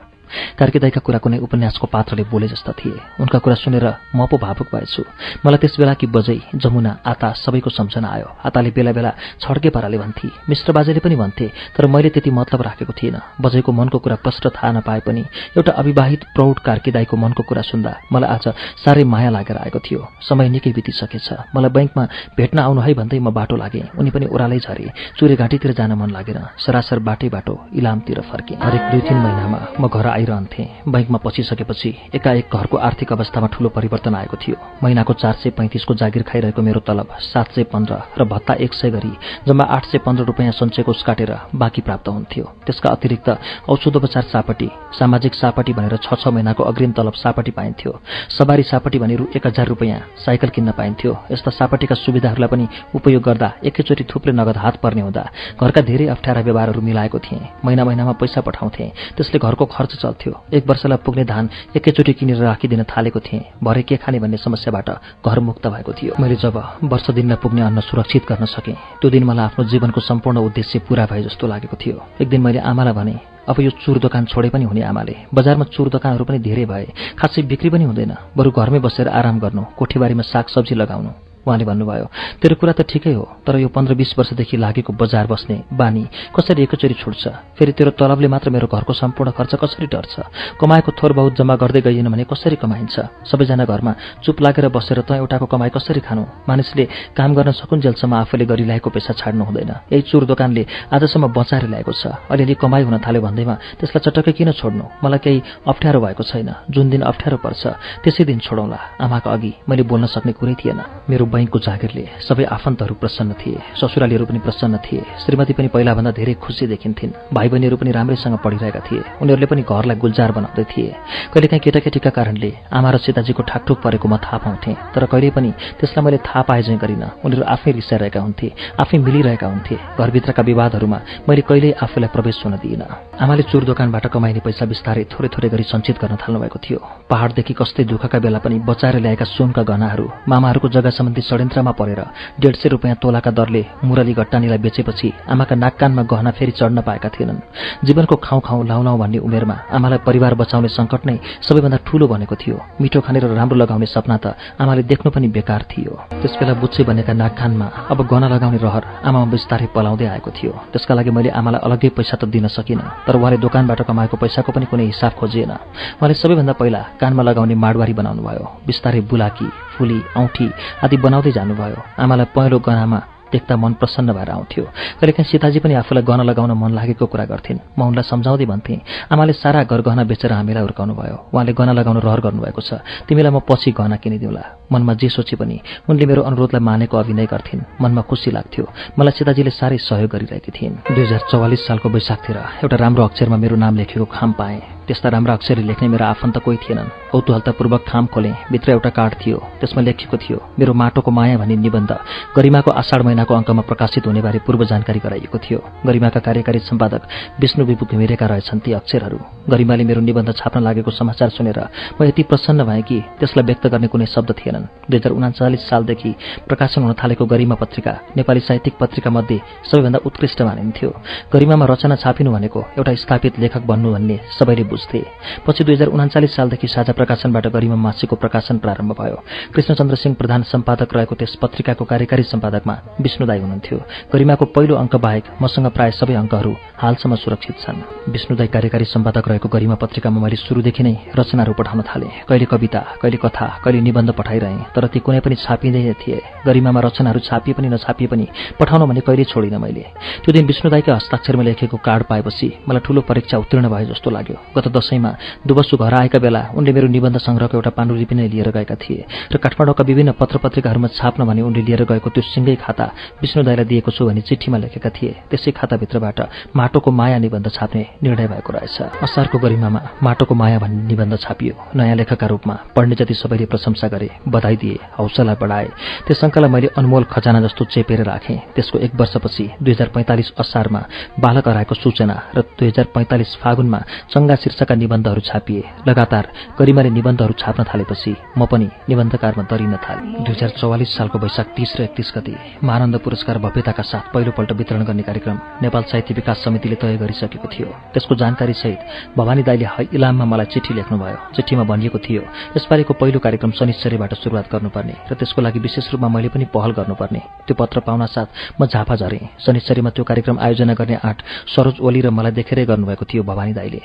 कार्की दाइका कुरा कुनै उपन्यासको पात्रले बोले जस्ता थिए। उनका कुरा सुनेर म पो भावुक भएछु। मलाई त्यस बेला कि बजै, जमुना, आता सबैको सम्झना आयो। आताले बेला बेला छड्के पाराले भन्थे, मिश्र बाजेले पनि भन्थे, तर मैले त्यति मतलब राखेको थिएन। बजैको मनको कुरा प्रष्ट थाहा नपाए पनि एउटा अविवाहित प्रौढ कार्की दाइको मनको कुरा सुन्दा मलाई आज साह्रै माया लागेर आएको थियो। समय निकै बितिसकेछ। मलाई बैंकमा भेट्न आउनु है भन्दै म बाटो लागेँ। उनी पनि ओह्रालै झरे। चुरेघाटीतिर जान मन लागेन। सरासर बाटो इलामतिर फर्केँ। हरेक 2-3 महिनामा म घर आइरहन्थेँ। बैंकमा पसिसकेपछि एकाएक घरको आर्थिक अवस्थामा ठूलो परिवर्तन आएको थियो। महिनाको 435 को जागिर खाइरहेको मेरो तलब 715 र भत्ता 100 गरी जम्मा 815 रुपैयाँ सञ्चयकोष काटेर बाँकी प्राप्त हुन्थ्यो। त्यसका अतिरिक्त औषधोपचार सापटी, सामाजिक सापटी भनेर 6-6 महिनाको अग्रिम तलब सापटी पाइन्थ्यो। सवारी सापटी भने 1000 रुपैयाँ साइकल किन्न पाइन्थ्यो। यस्ता सापटीका सुविधाहरूलाई पनि उपयोग गर्दा एकैचोटि थुप्रै नगद हात पर्ने हुँदा घरका धेरै अप्ठ्यारा व्यवहारहरू मिलाएको थिएँ। महिनामा पैसा पठाउँथेँ, त्यसले घरको खर्च चल्थ्यो। 1 वर्षलाई पुग्ने धान एकैचोटि किनेर राखिदिन थालेको थिएँ। भरे के खाने भन्ने समस्याबाट घर मुक्त भएको थियो। मैले जब वर्ष दिनमा पुग्ने अन्न सुरक्षित गर्न सकेँ, त्यो दिन मलाई आफ्नो जीवनको सम्पूर्ण उद्देश्य पूरा भए जस्तो लागेको थियो। एक दिन मैले आमालाई भने, अब यो चुर दोकान छोडे पनि हुने आमाले। बजारमा चुर दोकानहरू पनि धेरै भए, खासै बिक्री पनि हुँदैन। बरु घरमै बसेर आराम गर्नु, कोठीबारीमा सागसब्जी लगाउनु। उहाँले भन्नुभयो, तेरो कुरा त ठिकै हो, तर यो 15-20 वर्षदेखि लागेको बजार बस्ने बानी कसरी एकैचोटि छुट्छ? फेरि तेरो तलबले मात्र मेरो घरको सम्पूर्ण खर्च कसरी टर्छ? कमाएको थोर बहुत जम्मा गर्दै गइएन भने कसरी कमाइन्छ? सबैजना घरमा चुप लागेर बसेर त एउटाको कमाई कसरी खानु? मानिसले काम गर्न सकुन्जेलसम्म आफूले गरिरहेको पैसा छाड्नु हुँदैन। यही चुर दोकानले आजसम्म बचाएर ल्याएको छ, अलिअलि कमाई हुन थाल्यो भन्दैमा त्यसलाई चटक्कै किन छोड्नु? मलाई केही अप्ठ्यारो भएको छैन, जुन दिन अप्ठ्यारो पर्छ त्यसै दिन छोडौँला। आमाका अघि मैले बोल्न सक्ने कुरै थिएन। मेरो बैंकको जागिरले सबै आफन्तहरू प्रसन्न थिए, ससुरालीहरू पनि प्रसन्न थिए, श्रीमती पनि पहिलाभन्दा धेरै खुसी देखिन्थिन्, भाइ बहिनीहरू पनि राम्रैसँग पढिरहेका थिए, उनीहरूले पनि घरलाई गुल्जार बनाउँदै थिए। कहिलेकाहीँ केटाकेटीका कारणले आमा र सीताजीको ठाकठुक परेको म थाहा पाउँथेँ, तर कहिल्यै पनि त्यसलाई मैले थाहा पाए चाहिँ गरिनँ। उनीहरू आफै रिसाइरहेका हुन्थे, आफै मिलिरहेका हुन्थे। घरभित्रका विवादहरूमा मैले कहिल्यै आफूलाई प्रवेश हुन दिइनँ। आमाले चुर दोकानबाट कमाइने पैसा बिस्तारै थोरै थोरै गरी सञ्चित गर्न थाल्नु भएको थियो। पहाडदेखि कस्तै दुःखका बेला पनि बचाएर ल्याएका सुनका गहनाहरू मामाहरूको जग्गा सम्बन्धी षड्यन्त्रमा परेर 150 रुपियाँ तोलाका दरले मुरली गट्टानीलाई बेचेपछि आमाका नाककानमा गहना फेरि चढ्न पाएका थिएनन्। जीवनको खाउँ खाउँ लाउँ लाउँ भन्ने उमेरमा आमालाई परिवार बचाउने सङ्कट नै सबैभन्दा ठूलो बनेको थियो। मिठो खाने र राम्रो लगाउने सपना त आमाले देख्नु पनि बेकार थियो। त्यसबेला बुच्चे बनेका नाककानमा अब गहना लगाउने रहर आमामा बिस्तारै पलाउँदै आएको थियो। त्यसका लागि मैले आमालाई अलग्गै पैसा त दिन सकिनँ, तर उहाँले दोकानबाट कमाएको पैसाको पनि कुनै हिसाब खोजिएन। उहाँले सबैभन्दा पहिला कानमा लगाउने माडवारी बनाउनु भयो, बिस्तारै बुलाकी, फुली, औँठी आदि बनाउँदै जानुभयो। आमालाई पहेँलो गहनामा देख्दा मन प्रसन्न भएर आउँथ्यो। कहिलेकाहीँ सीताजी पनि आफूलाई गहना लगाउन मन लागेको कुरा गर्थिन्। म उनलाई सम्झाउँदै भन्थेँ, आमाले सारा घर गहना बेचेर हामीलाई हुर्काउनु भयो, उहाँले गहना लगाउन रहर गर्नुभएको छ, तिमीलाई म पछि गहना किनिदिउँला। मनमा जे सोचे पनि उनले मेरो अनुरोधलाई मानेको अभिनय गर्थिन्। मनमा खुसी लाग्थ्यो, मलाई सीताजीले साह्रै सहयोग गरिरहेकी थिइन्। 2044 सालको वैशाखतिर एउटा राम्रो अक्षरमा मेरो नाम लेखेको खाम पाएँ। त्यस्ता राम्रा अक्षरले लेख्ने मेरा आफन्त कोही थिएनन्। कौतूहलतापूर्वक खाम खोलेँ, भित्र एउटा कार्ड थियो, त्यसमा लेखिएको थियो, मेरो माटोको माया भन्ने निबन्ध गरिमाको आषाढ महिनाको अङ्कमा प्रकाशित हुनेबारे पूर्व जानकारी गराइएको थियो। गरिमाका कार्यकारी सम्पादक विष्णु विपु घिमिरेका रहेछन् ती अक्षरहरू। गरिमाले मेरो निबन्ध छाप्न लागेको समाचार सुनेर म यति प्रसन्न भएँ कि त्यसलाई व्यक्त गर्ने कुनै शब्द थिएनन्। 2039 सालदेखि प्रकाशन हुन थालेको गरिमा पत्रिका नेपाली साहित्यिक पत्रिका मध्ये सबैभन्दा उत्कृष्ट मानिन्थ्यो। गरिमामा रचना छापिनु भनेको एउटा स्थापित लेखक बन्नु भन्ने सबैले बुझ्थे। पछि 2039 सालदेखि साझा प्रकाशनबाट गरिमा मासिकको प्रकाशन प्रारम्भ भयो। कृष्णचन्द्र सिंह प्रधान सम्पादक रहेको त्यस पत्रिकाको कार्यकारी सम्पादकमा विष्णुदाई हुनुहुन्थ्यो। गरिमाको पहिलो अङ्क बाहेक मसँग प्राय सबै अङ्कहरू हालसम्म सुरक्षित छन्। विष्णुदाई कार्यकारी सम्पादक रहेको गरिमा पत्रिकामा मैले सुरुदेखि नै रचनाहरू पठाउन थालेँ। कहिले कविता, कहिले कथा, कहिले निबन्ध पठाइरहेँ, तर ती कुनै पनि छापिँदैन थिए। गरिमामा रचनाहरू छापिए पनि नछापिए पनि पठाउन भने कहिले छोडिनँ मैले। त्यो दिन विष्णुदाईका हस्ताक्षरमा लेखेको कार्ड पाएपछि मलाई ठूलो परीक्षा उत्तीर्ण भए जस्तो लाग्यो। गत दशैंमा दुबसु घर आएका बेला उनले मेरो निबन्ध संग्रहको एउटा पाण्डुलिपि नै लिएर गएका थिए र काठमाडौँका विभिन्न पत्रपत्रिकाहरूमा छाप्न भने उनले लिएर गएको त्यो सिङ्गै खाता विष्णुदाईलाई दिएको छु भनी चिठीमा लेखेका थिए। त्यसै खाताभित्रबाट माटोको माया निबन्ध छाप्ने निर्णय भएको रहेछ। असारको गरिमामा माटोको माया भन्ने निबन्ध छापियो। नयाँ लेखकका रूपमा पढ्ने जति सबैले प्रशंसा गरे, बधाई दिए, हौसला बढाए। त्यस अङ्कलाई मैले अनमोल खजाना जस्तो चेपेर राखेँ। त्यसको 1 वर्षपछि 2045 असारमा बालक हराएको सूचना र 2045 फागुनमा चङ्गा शीर्षकका निबन्धहरू छापिए। लगातार गरिमाले निबन्धहरू छाप्न थालेपछि म पनि निबन्धकारमा दरिन थालेँ। 2044 सालको वैशाख 30 र 31 गते महानन्द पुरस्कार भव्यताका साथ पहिलोपल्ट वितरण गर्ने कार्यक्रम नेपाल साहित्य विकास समितिले तय गरिसकेको थियो। त्यसको जानकारीसहित भवानी दाईले इलाममा मलाई चिठी लेख्नुभयो। चिठीमा भनिएको थियो यसपालिको पहिलो कार्यक्रम शनिश्चरीबाट सुरुवात गर्नुपर्ने र त्यसको लागि विशेष रूपमा मैले पनि पहल गर्नुपर्ने। त्यो पत्र पाउनासाथ म झापा झरेँ। शनिश्चरीमा त्यो कार्यक्रम आयोजना गर्ने आँट सरोज ओली र मलाई देखेरै गर्नुभएको थियो भवानी दाईले।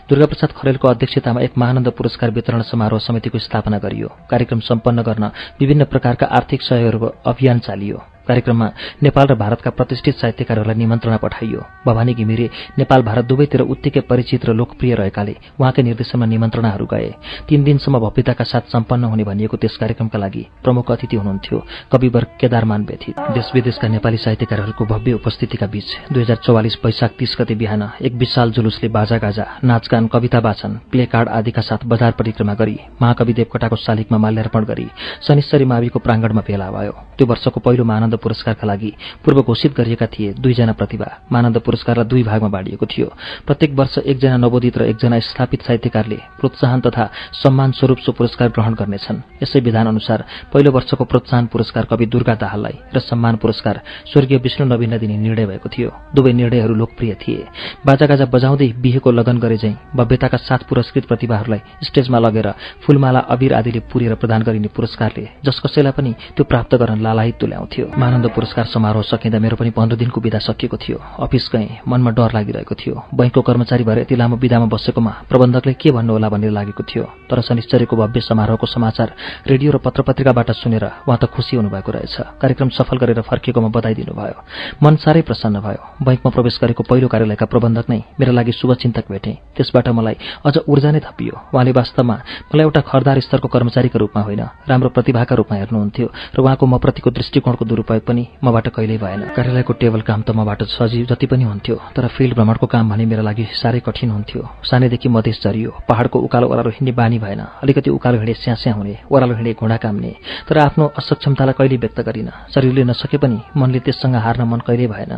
दुर्गाप्रसाद खरेलको अध्यक्षतामा एक महानन्द पुरस्कार वितरण समारोह समितिको स्थापना गरियो। कार्यक्रम सम्पन्न गर्न विभिन्न प्रकारका आर्थिक सहयोगको अभियान चालियो। कार्यक्रममा नेपाल र भारतका प्रतिष्ठित साहित्यकारहरूलाई निमन्त्रणा पठाइयो। भवानी घिमिरे नेपाल भारत दुवैतिर उत्तिकै परिचित र लोकप्रिय रहेकाले उहाँकै निर्देशनमा निमन्त्रणाहरू गए। 3 दिनसम्म भव्यताका साथ सम्पन्न हुने भनिएको त्यस कार्यक्रमका लागि प्रमुख अतिथि हुनुहुन्थ्यो कविवर केदारमान व्यथित। देशविदेशका नेपाली साहित्यकारहरूको भव्य उपस्थितिका बीच 2044 वैशाख 30 गते बिहान एक विशाल जुलुसले बाजागाजा, नाचगान, कविता वाचन, प्ले कार्ड आदिका साथ बजार परिक्रमा गरी महाकवि देवकोटाको शालिगमा माल्यार्पण गरी शनिश्चरी माविको प्राङ्गणमा भेला भयो। त्यो वर्षको पहिलो महानन्द मानन्द पुरस्कारका लागि पूर्व घोषित गरिएका थिए 2 जना प्रतिभा। मानन्द पुरस्कारलाई 2 भागमा बाँडिएको थियो। प्रत्येक वर्ष 1 जना नवोदित र 1 जना स्थापित साहित्यकारले प्रोत्साहन तथा सम्मान स्वरूप सो पुरस्कार ग्रहण गर्नेछन्। यसै विधान अनुसार पहिलो वर्षको प्रोत्साहन पुरस्कार कवि दुर्गा दाहाललाई र सम्मान पुरस्कार स्वर्गीय विष्णु नवीनलाई दिने निर्णय भएको थियो। दुवै निर्णयहरू लोकप्रिय थिए। बाजागाजा बजाउँदै बिहेको लगन गरे झैं भव्यताका साथ पुरस्कृत प्रतिभाहरूलाई स्टेजमा लगेर फूलमाला अबीर आदिले पुरेर प्रदान गरिने पुरस्कारले जस कसैलाई पनि त्यो प्राप्त गर्न लालायित तुल्याउँथ्यो। मानन्द पुरस्कार समारोह सकिँदा मेरो पनि 15 दिनको बिदा सकिएको थियो। अफिस गएँ, मनमा डर लागिरहेको थियो। बैंकको कर्मचारी भएर यति लामो बिदामा बसेकोमा प्रबन्धकले के भन्नु होला भन्ने लागेको थियो। तर शनिश्चरीको भव्य समारोहको समाचार रेडियो र पत्रपत्रिकाबाट सुनेर उहाँ त खुसी हुनुभएको रहेछ। कार्यक्रम सफल गरेर फर्किएकोमा बधाई दिनुभयो। मन साह्रै प्रसन्न भयो। बैंकमा प्रवेश गरेको पहिलो कार्यालयका प्रबन्धक नै मेरा लागि शुभचिन्तक भेटे। त्यसबाट मलाई अझ ऊर्जा नै थपियो। उहाँले वास्तवमा मलाई एउटा खरदार स्तरको कर्मचारीका रूपमा होइन, राम्रो प्रतिभाका रूपमा हेर्नुहुन्थ्यो र उहाँको मप्रतिको दृष्टिकोणको दुरुपयोग पनि मबाट कहिल्यै भएन। कार्यालयको टेबल काम त मबाट सजिलो जति पनि हुन्थ्यो, तर फिल्ड भ्रमणको काम भने मेरा लागि साह्रै कठिन हुन्थ्यो। सानैदेखि मधेस झरियो, पहाडको उकालो ओह्रालो हिँड्ने बानी भएन। अलिकति उकालो हिँडे स्यास्या हुने, ओह्रालो हिँडे घुँडा काम्ने। तर आफ्नो असक्षमतालाई कहिल्यै व्यक्त गरिन। शरीरले नसके पनि मनले त्यससँग हार्न मन कहिल्यै भएन।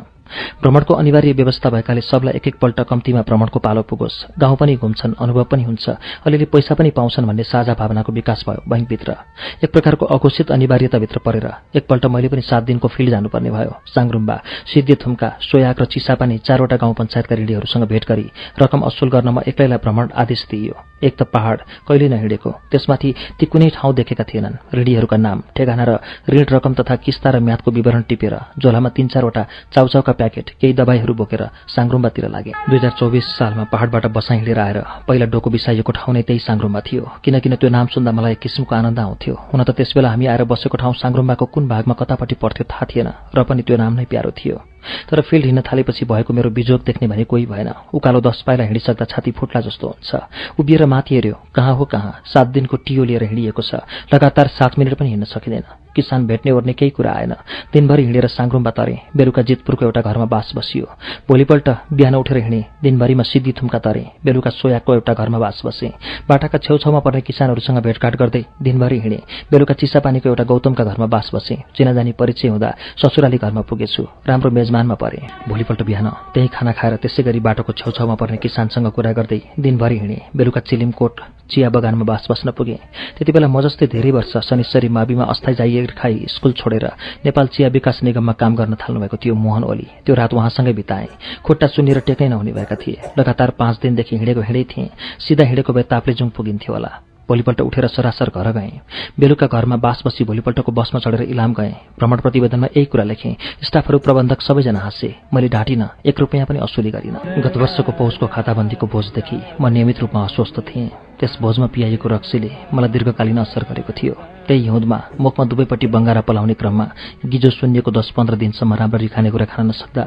भ्रमणको अनिवार्य व्यवस्था भएकाले सबलाई एक पल्ट कम्तीमा भ्रमणको पालो पुगोस्। गाउँ पनि घुम्छन्, अनुभव पनि हुन्छ, अलिअलि पैसा पनि पाउँछन् भन्ने साझा भावनाको विकास भयो बैंकभित्र। एक प्रकारको अघोषित अनिवार्यताभित्र परेर एकपल्ट मैले पनि 7 दिनको फिल्ड जानुपर्ने भयो। साङरुम्बा, सिद्धेथुम्का, सोयाक र चिसापानी 4वटा गाउँ पञ्चायतका ऋणीहरूसँग भेट गरी रकम असुल गर्नमा एक्लैलाई भ्रमण आदेश दिइयो। एक त पहाड कहिले नहिँडेको, त्यसमाथि ती कुनै ठाउँ देखेका थिएनन्। ऋणीहरूका नाम, ठेगाना र ऋण रकम तथा किस्ता र म्यादको विवरण टिपेर झोलामा 3-4वटा चाउचाउका प्याकेट, केही दबाईहरू बोकेर साङरुम्बातिर लागे। 2024 सालमा पहाडबाट बसाइ हिँडेर आएर पहिला डोको बिसाइएको ठाउँ नै त्यही साङरुम्बा थियो। किनकिन त्यो नाम सुन्दा मलाई एक किसिमको आनन्द आउँथ्यो। हुन त त्यसबेला हामी आएर बसेको ठाउँ साङरुम्बाको कुन भागमा कतापट्टि पर्थ्यो थाहा थिएन, र पनि त्यो नाम नै प्यारो थियो। तर फिल्ड हिँड्न थालेपछि भएको मेरो बिजोग देख्ने भने कोही भएन। उकालो 10 पाइला हिँडिसक्दा छाती फुट्ला जस्तो हुन्छ। उभिएर माथि हेऱ्यो, कहाँ हो कहाँ 7 दिनको टियो लिएर हिँडिएको छ। लगातार 7 मिनेट पनि हिँड्न सकिँदैन। किसान भेट्ने ओर्ने केही कुरा आएन। दिनभरि हिँडेर साङरुम्बा तरे। बेलुका जितपुरको एउटा घरमा बास बसियो। भोलिपल्ट बिहान उठेर हिँडे। दिनभरिमा सिद्धिथुम्का तरे। बेलुका सोयाकको एउटा घरमा बास बसे। बाटाका छेउछाउमा पर्ने किसानहरूसँग भेटघाट गर्दै दिनभरि हिँडे। बेलुका चिसापानीको एउटा गौतमका घरमा बास बसे। चिनाजानी परिचय हुँदा ससुराली घरमा पुगेछु। राम्रो मेजमानमा परे। भोलिपल्ट बिहान त्यही खाना खाएर त्यसै गरी बाटोको छेउछाउमा पर्ने किसानसँग कुरा गर्दै दिनभरि हिँडे। बेलुका चिलिमकोट चिया बगानमा बास बस्न पुगे। त्यतिबेला म जस्तै धेरै वर्ष शनिश्चरी माविमा अस्थायी जागिर खाई स्कुल छोडेर नेपाल चिया विकास निगममा काम गर्न थाल्नुभएको थियो मोहन ओली। त्यो रात उहाँसँगै बिताएँ। खुट्टा सुन्निएर टेकै नहुने भएका थिए। लगातार 5 दिनदेखि हिँडेको हिँडै थिएँ। सिधा हिँडेको भए ताप्लेजुङ पुगिन्थ्यो होला। भोलिपल्ट उठेर सरासर घर गएँ। बेलुका घरमा बास बसी भोलिपल्टको बसमा चढेर इलाम गएँ। भ्रमण प्रतिवेदनमा यही कुरा लेखेँ। स्टाफहरू, प्रबन्धक सबैजना हाँसे। मैले ढाँटिन, 1 रुपैयाँ पनि असुली गरिन। गत वर्षको पौषको खाताबन्दीको बोझदेखि म नियमित रूपमा अस्वस्थ थिएँ। त्यस भोजमा पियाएको रक्सीले मलाई दीर्घकालीन असर गरेको थियो। त्यही हिउँदमा मुखमा दुवैपट्टि बङ्गारा पलाउने क्रममा गिजो सुन्निएको 10-15 दिनसम्म राम्ररी खानेकुरा खान नसक्दा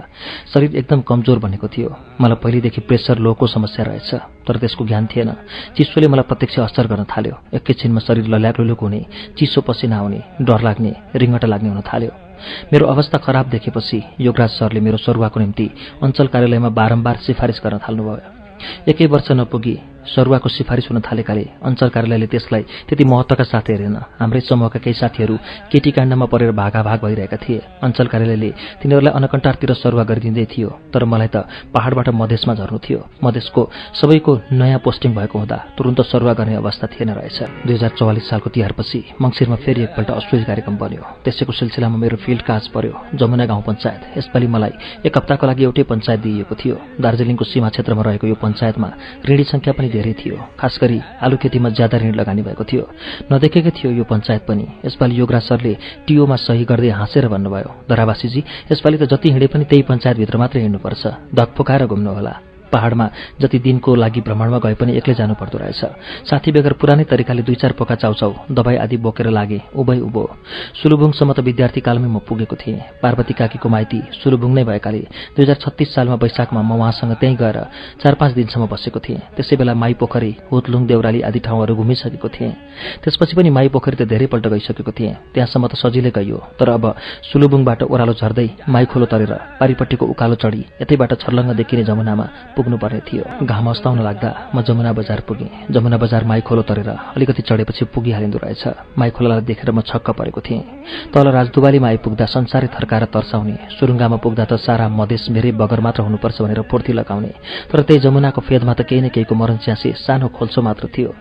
शरीर एकदम कमजोर बनेको थियो। मलाई पहिलेदेखि प्रेसर लोको समस्या रहेछ, तर त्यसको ज्ञान थिएन। चिसोले मलाई प्रत्यक्ष असर गर्न थाल्यो। एकैछिनमा शरीर लल्याक हुने, चिसो पसिना आउने, डर लाग्ने, रिङ्गटा लाग्ने हुन थाल्यो। मेरो अवस्था खराब देखेपछि योगराज सरले मेरो सरुवाको निम्ति अञ्चल कार्यालयमा बारम्बार सिफारिस गर्न थाल्नुभयो। 1 वर्ष नपुगी सरुवाको सिफारिस हुन थालेकाले अञ्चल कार्यालयले त्यसलाई त्यति महत्त्वका साथ हेरेन। हाम्रै समूहका केही साथीहरू केटी काण्डमा परेर भागाभाग भइरहेका थिए। अञ्चल कार्यालयले तिनीहरूलाई अनकन्टारतिर सरुवा गरिदिँदै थियो, तर मलाई त पहाडबाट मधेसमा झर्नु थियो। मधेसको सबैको नयाँ पोस्टिङ भएको हुँदा तुरुन्त सरुवा गर्ने अवस्था थिएन रहेछ। 2044 सालको तिहारपछि मङ्सिरमा फेरि एकपल्ट अश्वेज कार्यक्रम बन्यो। त्यसैको सिलसिलामा मेरो फिल्ड काज पर्यो, जमुना गाउँ पञ्चायत। यसपालि मलाई 1 हप्ताको लागि एउटै पञ्चायत दिइएको थियो। दार्जिलिङको सीमा क्षेत्रमा रहेको यो पञ्चायतमा ऋणी संख्या पनि धेरै थियो। खास गरी आलु खेतीमा ज्यादा ऋण लगानी भएको थियो। नदेखेकै थियो यो पञ्चायत पनि। यसपालि योगराज सरले टिओमा सही गर्दै हाँसेर भन्नुभयो, दरावासीजी, यसपालि त जति हिँडे पनि त्यही पञ्चायतभित्र मात्रै हिँड्नुपर्छ। धकफुकाएर घुम्नु होला। पहाडमा जति दिनको लागि भ्रमणमा गए पनि एक्लै जानु पर्दो रहेछ। साथी बेगर पुरानै तरिकाले 2-4 पोका चाउचाउ, दबाई आदि बोकेर लागे। उभै उभो सुलुबुङसम्म त विद्यार्थी कालमै म पुगेको थिएँ। पार्वती काकीको माइती सुलुबुङ नै भएकाले 2036 सालमा वैशाखमा म उहाँसँग त्यहीँ गएर 4-5 दिनसम्म बसेको थिएँ। त्यसै बेला माई पोखरी, हुतलुङ, देउराली आदि ठाउँहरू घुमिसकेको थिएँ। त्यसपछि पनि माई पोखरी त धेरैपल्ट गइसकेको थिएँ। त्यहाँसम्म त सजिलै गइयो। तर अब सुलुबुङबाट ओह्रालो झर्दै माई खोलो तरेर पारिपट्टिको उकालो चढी यतैबाट छर्लङ्ग देखिने जमुनामा पुग्नुपर्ने थियो। घाम अस्ताउन लाग्दा म जमुना बजार पुगेँ। जमुना बजार माइखोलो तरेर अलिकति चढेपछि पुगिहालिँदो रहेछ। माइखोलालाई देखेर म छक्क परेको थिएँ। तल राजदुवालीमा आइपुग्दा संसारै थर्काएर तर्साउने, सुरुङ्गामा पुग्दा त सारा मधेस मेरै बगर मात्र हुनुपर्छ भनेर फुर्ती लगाउने, तर त्यही जमुनाको फेदमा त केही न केहीको मरण च्यासी सानो खोल्सो मात्र थियो।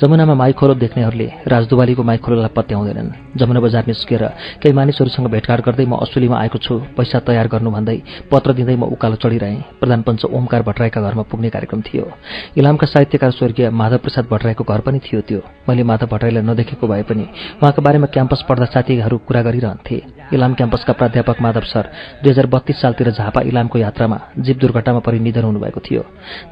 जमुनामा माइखोलो देख्नेहरूले राजदुवालीको माइखोलोलाई पत्याउँदैनन्। जमुना बजार निस्केर केही मानिसहरूसँग भेटघाट गर्दै म असुलीमा आएको छु, पैसा तयार गर्नु भन्दै पत्र दिँदै म उकालो चढिरहेँ। प्रधानपञ्च ओमकार भट्टराईका घरमा पुग्ने कार्यक्रम थियो। इलामका साहित्यकार स्वर्गीय माधव प्रसाद भट्टराईको घर पनि थियो त्यो। मैले माधव भट्टराईलाई नदेखेको भए पनि उहाँको बारेमा क्याम्पस पढ्दा साथीहरू कुरा गरिरहन्थे। इलाम क्याम्पसका प्राध्यापक माधव सर 2032 सालतिर झापा इलामको यात्रामा जीव दुर्घटनामा परि निधन हुनुभएको थियो।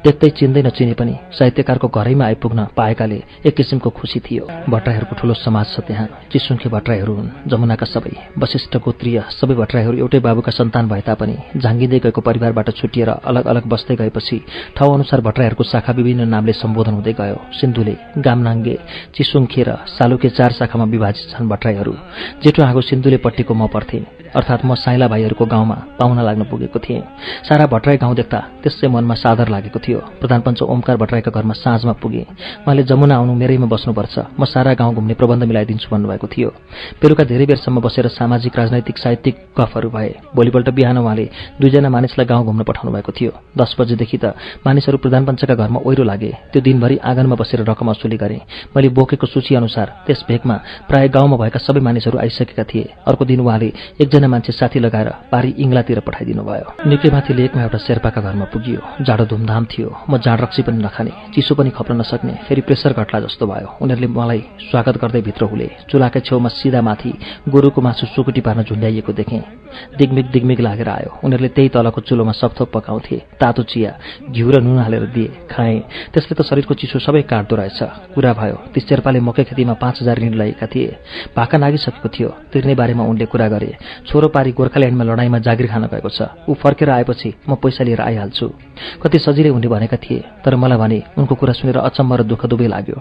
देख्दै चिन्दै नचिने पनि साहित्यकारको घरैमा आइपुग्न पाएकाले एक किसिमको खुसी थियो। भट्टराईहरूको ठूलो समाज छ त्यहाँ। चिसुङ्खे भट्टराईहरू हुन् जमुनाका सबै। वशिष्ठ गोत्रीय सबै भट्टराईहरू एउटै बाबुका सन्तान भए तापनि झाँगिँदै गएको परिवारबाट छुटिएर अलग अलग बस्दै गएपछि ठाउँ अनुसार भट्टराईहरूको शाखा विभिन्न नामले सम्बोधन हुँदै गयो। सिन्धुले, गामनाङ्गे, चिसुङ्खे र सालुके 4 शाखामा विभाजित छन् भट्टराईहरू। जेठो आगो सिन्धुलेपट्टिको म पर्थेँ, अर्थात् म साइला भाइहरूको गाउँमा पाहुना लाग्न पुगेको थिएँ। सारा भट्टराई गाउँ देख्दा त्यसै मनमा सादर लागेको थियो। प्रधानपञ्च ओमकार भट्टराईका घरमा साँझमा पुगेँ। उहाँले जमुना आउनु मेरैमा बस्नुपर्छ, म सारा गाउँ घुम्ने प्रबन्ध मिलाइदिन्छु भन्नुभएको थियो। बेलुका धेरै बेरसम्म बसेर सामाजिक, राजनैतिक, साहित्यिक गफहरू भए। भोलिपल्ट बिहान उहाँले 2 जना मानिसलाई गाउँ घुम्न पठाउनु भएको थियो। 10 बजेदेखि त मानिसहरू प्रधानपञ्चका घरमा ओइरो लागे। त्यो दिनभरि आँगनमा बसेर रकम असुली गरेँ। मैले बोकेको सूची अनुसार त्यस भेगमा प्राय गाउँमा भएका सबै मानिसहरू आइसकेका थिए। अर्को दिन उहाँले एकजना मान्छे साथी लगाएर पारी इङ्ग्लातिर पठाइदिनु भयो। निकै माथि लेकमा एउटा शेर्पाका घरमा पुगियो। जाडो धुमधाम थियो। म जाँड रक्सी पनि नखाने, चिसो पनि खप्न नसक्ने, फेरि प्रेसर घट्ला जस्तो भयो। उनीहरूले मलाई स्वागत गर्दै भित्र हुले। चुलाकै छेउमा सिधा माथि गोरुको मासु सुकुटी पार्न झुन्ड्याइएको देखेँ। दिगमिग लागेर आयो। उनीहरूले त्यही तलको चुलोमा सकथोक पकाउँथे। तातो चिया, घिउ र नुन हालेर दिए, खाएँ। त्यसले त शरीरको चिसो सबै काट्दो रहेछ। कुरा भयो ती शेर्पाले मकै खेतीमा 5000 ऋण लिएका थिए। भाका नागिसकेको थियो। तिर्ने बारेमा उनले कुरा गरे। छोरो पारी गोर्खाल्यान्डमा लडाईँमा जागिर खान गएको छ। ऊ फर्केर आएपछि म पैसा लिएर आइहाल्छु। कति सजिलै उनले भनेका थिए, तर मलाई भने उनको कुरा सुनेर अचम्म र दुःख दुवै लाग्यो।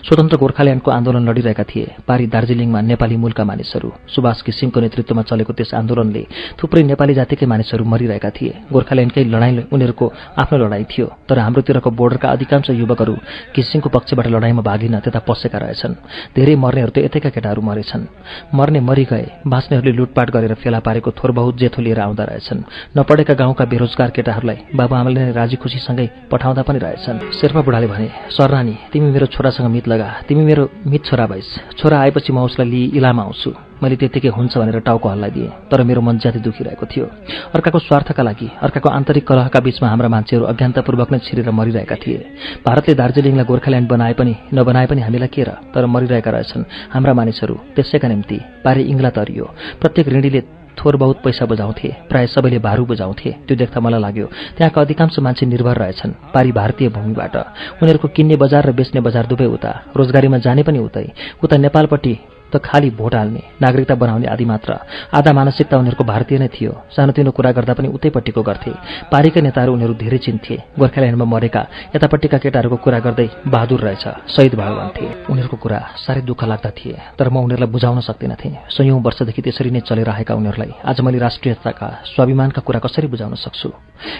स्वतन्त्र गोर्खाल्यान्डको आन्दोलन लडिरहेका थिए पारी दार्जिलिङमा नेपाली मूलका मानिसहरू। सुभाष घिसिङको नेतृत्वमा चलेको त्यस आन्दोलनले थुप्रै नेपाली जातिकै मानिसहरू मरिरहेका थिए। गोर्खाल्यान्डकै लडाईँ उनीहरूको आफ्नो लडाईँ थियो, तर हाम्रोतिरको बोर्डरका अधिकांश युवकहरू घिसिङको पक्षबाट लडाईँमा भागिन त्यता पसेका रहेछन्। धेरै मर्नेहरू त यतैका केटाहरू मरेछन्। मर्ने मरि गए, बाँच्नेहरूले लुटपाट गरेर फेला पारेको थोरबहुत जेथो लिएर आउँदा रहेछन्। नपढेका गाउँका बेरोजगार केटाहरूलाई बाबुआमाले नै राजी खुसीसँगै पठाउँदा पनि रहेछन्। शेर्पा बुढाले भने, सर नानी, तिमी मेरो छोरासँग मित लगा, तिमी मेरो मित छोरा भइस्। छोरा आएपछि म उसलाई लिई इलाम आउँछु। मैले त्यतिकै हुन्छ भनेर टाउको हल्लाइदिएँ, तर मेरो मन ज्यादै दुखिरहेको थियो। अर्काको स्वार्थका लागि, अर्काको आन्तरिक कलहका बीचमा हाम्रा मान्छेहरू अज्ञानतापूर्वक नै छिरेर मरिरहेका थिए। भारतले दार्जिलिङलाई गोर्खाल्यान्ड बनाए पनि नबनाए पनि हामीलाई के र, तर मरिरहेका रहेछन् हाम्रा मानिसहरू। त्यसैका निम्ति पारी इङ्ग्ला तरियो। प्रत्येक ऋणीले थोर बहुत पैसा बुझाउँथे, प्राय सबैले भारू बुझाउँथे। त्यो देख्दा मलाई लाग्यो त्यहाँका अधिकांश मान्छे निर्भर रहेछन् पारी भारतीय भूमिबाट। उनीहरूको किन्ने बजार र बेच्ने बजार दुवै उता, रोजगारीमा जाने पनि उतै। उता नेपालपट्टि त खाली भोट हाल्ने, नागरिकता बनाउने आदि मात्र। आधा मानसिकता उनीहरूको भारतीय नै थियो। सानोतिनो कुरा गर्दा पनि उतैपट्टिको गर्थे। पारीका नेताहरू उनीहरू धेरै चिन्थे। गोर्खाल्यान्डमा मरेका यतापट्टिका केटाहरूको कुरा गर्दै बहादुर रहेछ, शहीद भयो भन्थे। उनीहरूको कुरा साह्रै दुःख लाग्दा थिए, तर म उनीहरूलाई बुझाउन सक्दिनथेँ। सयौं वर्षदेखि त्यसरी नै चलेर आएका उनीहरूलाई आज मैले राष्ट्रियताका, स्वाभिमानका कुरा कसरी बुझाउन सक्छु?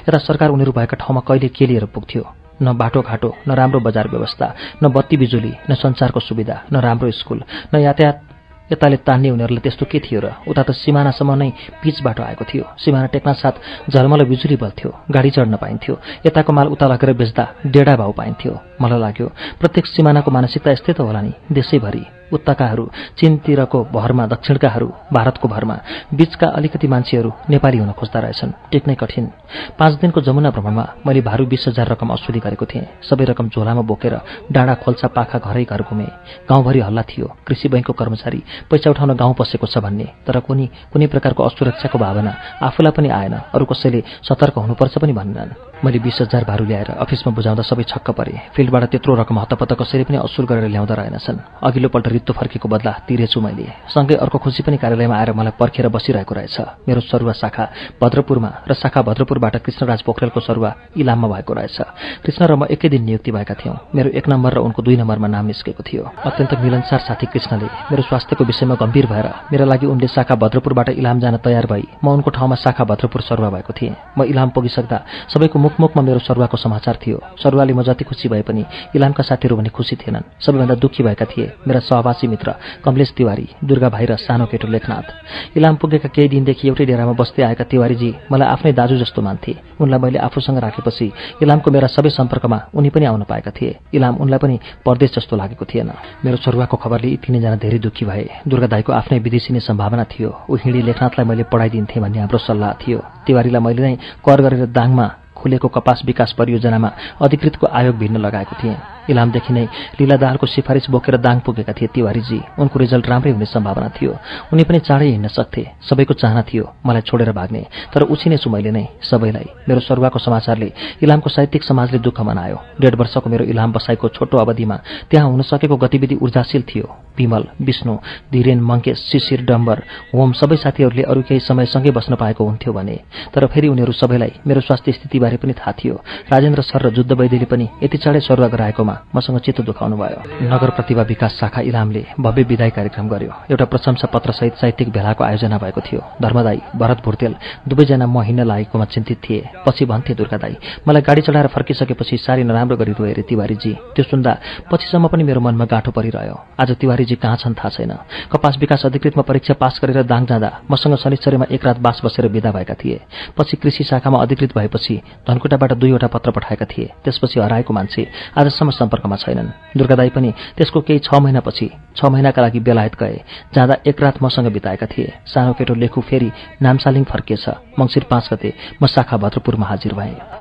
यता सरकार उनीहरू भएका ठाउँमा कहिले के लिएर पुग्थ्यो? न बाटोघाटो, न राम्रो बजार व्यवस्था, न बत्ती बिजुली, न सञ्चारको सुविधा, न राम्रो स्कुल, न यातायात। यताले तान्ने उनीहरूलाई त्यस्तो के थियो र? उता त सिमानासम्म नै पिच बाटो आएको थियो। सिमाना टेक्न साथ झलमल बिजुली बल्थ्यो, गाडी चढ्न पाइन्थ्यो। यताको माल उता लगेर बेच्दा डेढा भाउ पाइन्थ्यो। मलाई लाग्यो प्रत्येक सिमानाको मानसिकता यस्तै त होला नि देशैभरि। उत्ताकाहरू चीनतिरको भरमा, दक्षिणकाहरू भारतको भरमा, बीचका अलिकति मान्छेहरू नेपाली हुन खोज्दा रहेछन्। टेक्नै कठिन। 5 दिनको जमुना भ्रमणमा मैले भारू 20,000 रकम असुली गरेको थिएँ। सबै रकम झोलामा बोकेर डाँडा खोल्सा पाखा घरै घर घुमेँ। गाउँभरि हल्ला थियो। कृषि बैंकको कर्मचारी पैसा उठाउन गाउँ पसेको छ भन्ने, तर कुनै प्रकारको असुरक्षाको भावना आफूलाई पनि आएन। अरू कसैले सतर्क हुनुपर्छ पनि भन्नेनन्। मैले 20,000 भारू ल्याएर अफिसमा बुझाउँदा सबै छक्क परे। फिल्डबाट त्यत्रो रकम हतपत कसैले पनि असुल गरेर ल्याउँदा रहेनछन्। अघिल्लो पल्ट रित्तो फर्केको बदला तिरेछु मैले। सँगै अर्को खुसी पनि कार्यालयमा आएर मलाई पर्खेर बसिरहेको रहेछ। मेरो सरुवा शाखा भद्रपुरमा र शाखा भद्रपुरबाट कृष्णराज पोखरेलको सरुवा इलाममा भएको रहेछ। कृष्ण र म एकै दिन नियुक्ति भएका थियौँ। मेरो 1 नम्बर र उनको 2 नम्बरमा नाम निस्केको थियो। अत्यन्त मिलनसार साथी कृष्णले मेरो स्वास्थ्यको विषयमा गम्भीर भएर मेरा लागि उनले शाखा भद्रपुरबाट इलाम जान तयार भई म उनको ठाउँमा शाखा भद्रपुर सरुवा भएको थिएँ। म इलाम पुगिसक्दा सबैको मुख मुखमा मेरो सरुवाको समाचार थियो। सरुवाले म जति खुसी भए पनि इलामका साथीहरू भने खुसी थिएनन्। सबैभन्दा दुःखी भएका थिए मेरा सहवासी मित्र कमलेश तिवारी, दुर्गा भाइ र सानो केटो लेखनाथ। इलाम पुगेका केही दिनदेखि एउटै डेरामा बस्दै आएका तिवारीजी मलाई आफ्नै दाजु जस्तो मान्थे। उनलाई मैले आफूसँग राखेपछि इलामको मेरा सबै सम्पर्कमा उनी पनि आउन पाएका थिए। इलाम उनलाई पनि परदेश जस्तो लागेको थिएन। मेरो सरुवाको खबरले यी तीनैजना धेरै दुःखी भए। दुर्गा दाइको आफ्नै विदेशिने सम्भावना थियो। ऊ हिँडी लेखनाथलाई मैले पढाइदिन्थेँ भन्ने हाम्रो सल्लाह थियो। तिवारीलाई मैले नै कर गरेर दाङमा खुलेको कपास विकास परियोजनामा अधिकृतको आयोग भिड्न लगाएको थिएँ। इलामदेखि नै लीला दाहालको सिफारिस बोकेर दाङ पुगेका थिए तिवारीजी। उनको रिजल्ट राम्रै हुने सम्भावना थियो। उनी पनि चाँडै हिँड्न सक्थे। सबैको चाहना थियो मलाई छोडेर भाग्ने, तर उछिनेछु मैले नै सबैलाई। मेरो सरुवाको समाचारले इलामको साहित्यिक समाजले दुःख मनायो। 1.5 वर्षको मेरो इलाम बसाइको छोटो अवधिमा त्यहाँ हुन सकेको गतिविधि ऊर्जाशील थियो। विमल, विष्णु, धीरेन, मङ्केश, शिशिर, डम्बर, होम सबै साथीहरूले अरू केही समय सँगै बस्न पाएको हुन्थ्यो भने, तर फेरि उनीहरू सबैलाई मेरो स्वास्थ्य स्थितिबारे पनि थाहा थियो। राजेन्द्र सर र जुद्ध वैद्यले पनि यति चाँडै सरुवा गराएकोमा मसँग चित्त दुखाउनु भयो। नगर प्रतिभा विकास शाखा इलामले भव्य विदाई कार्यक्रम गर्यो। एउटा प्रशंसा पत्रसहित साहित्यिक भेलाको आयोजना भएको थियो। धर्मदाई, भरत भुर्तेल दुवैजना म हिँड्न लागेकोमा चिन्तित थिए। पछि भन्थे दुर्गा दाई, मलाई गाडी चढाएर फर्किसकेपछि साह्रै नराम्रो गरी रोए रे तिवारीजी। त्यो सुन्दा पछिसम्म पनि मेरो मनमा गाँठो परिरह्यो। आज तिवारीजी कहाँ छन् थाहा छैन। कपास विकास अधिकृतमा परीक्षा पास गरेर दाङ जाँदा मसँग शनिश्चरीमा एक रात बास बसेर बिदा भएका थिए। पछि कृषि शाखामा अधिकृत भएपछि धनकुटाबाट 2वटा पत्र पठाएका थिए। त्यसपछि हराएको मान्छे आजसम्म सम्पर्कमा छैनन्। दुर्गा दाई पनि त्यसको केही 6 महिनापछि 6 महिनाका लागि बेलायत गए। जाँदा एक रात मसँग बिताएका थिए। सानो केटो लेखु फेरि नामसालिङ फर्किएछ। मङ्सिर 5 गते म शाखा भद्रपुरमा हाजिर भएँ।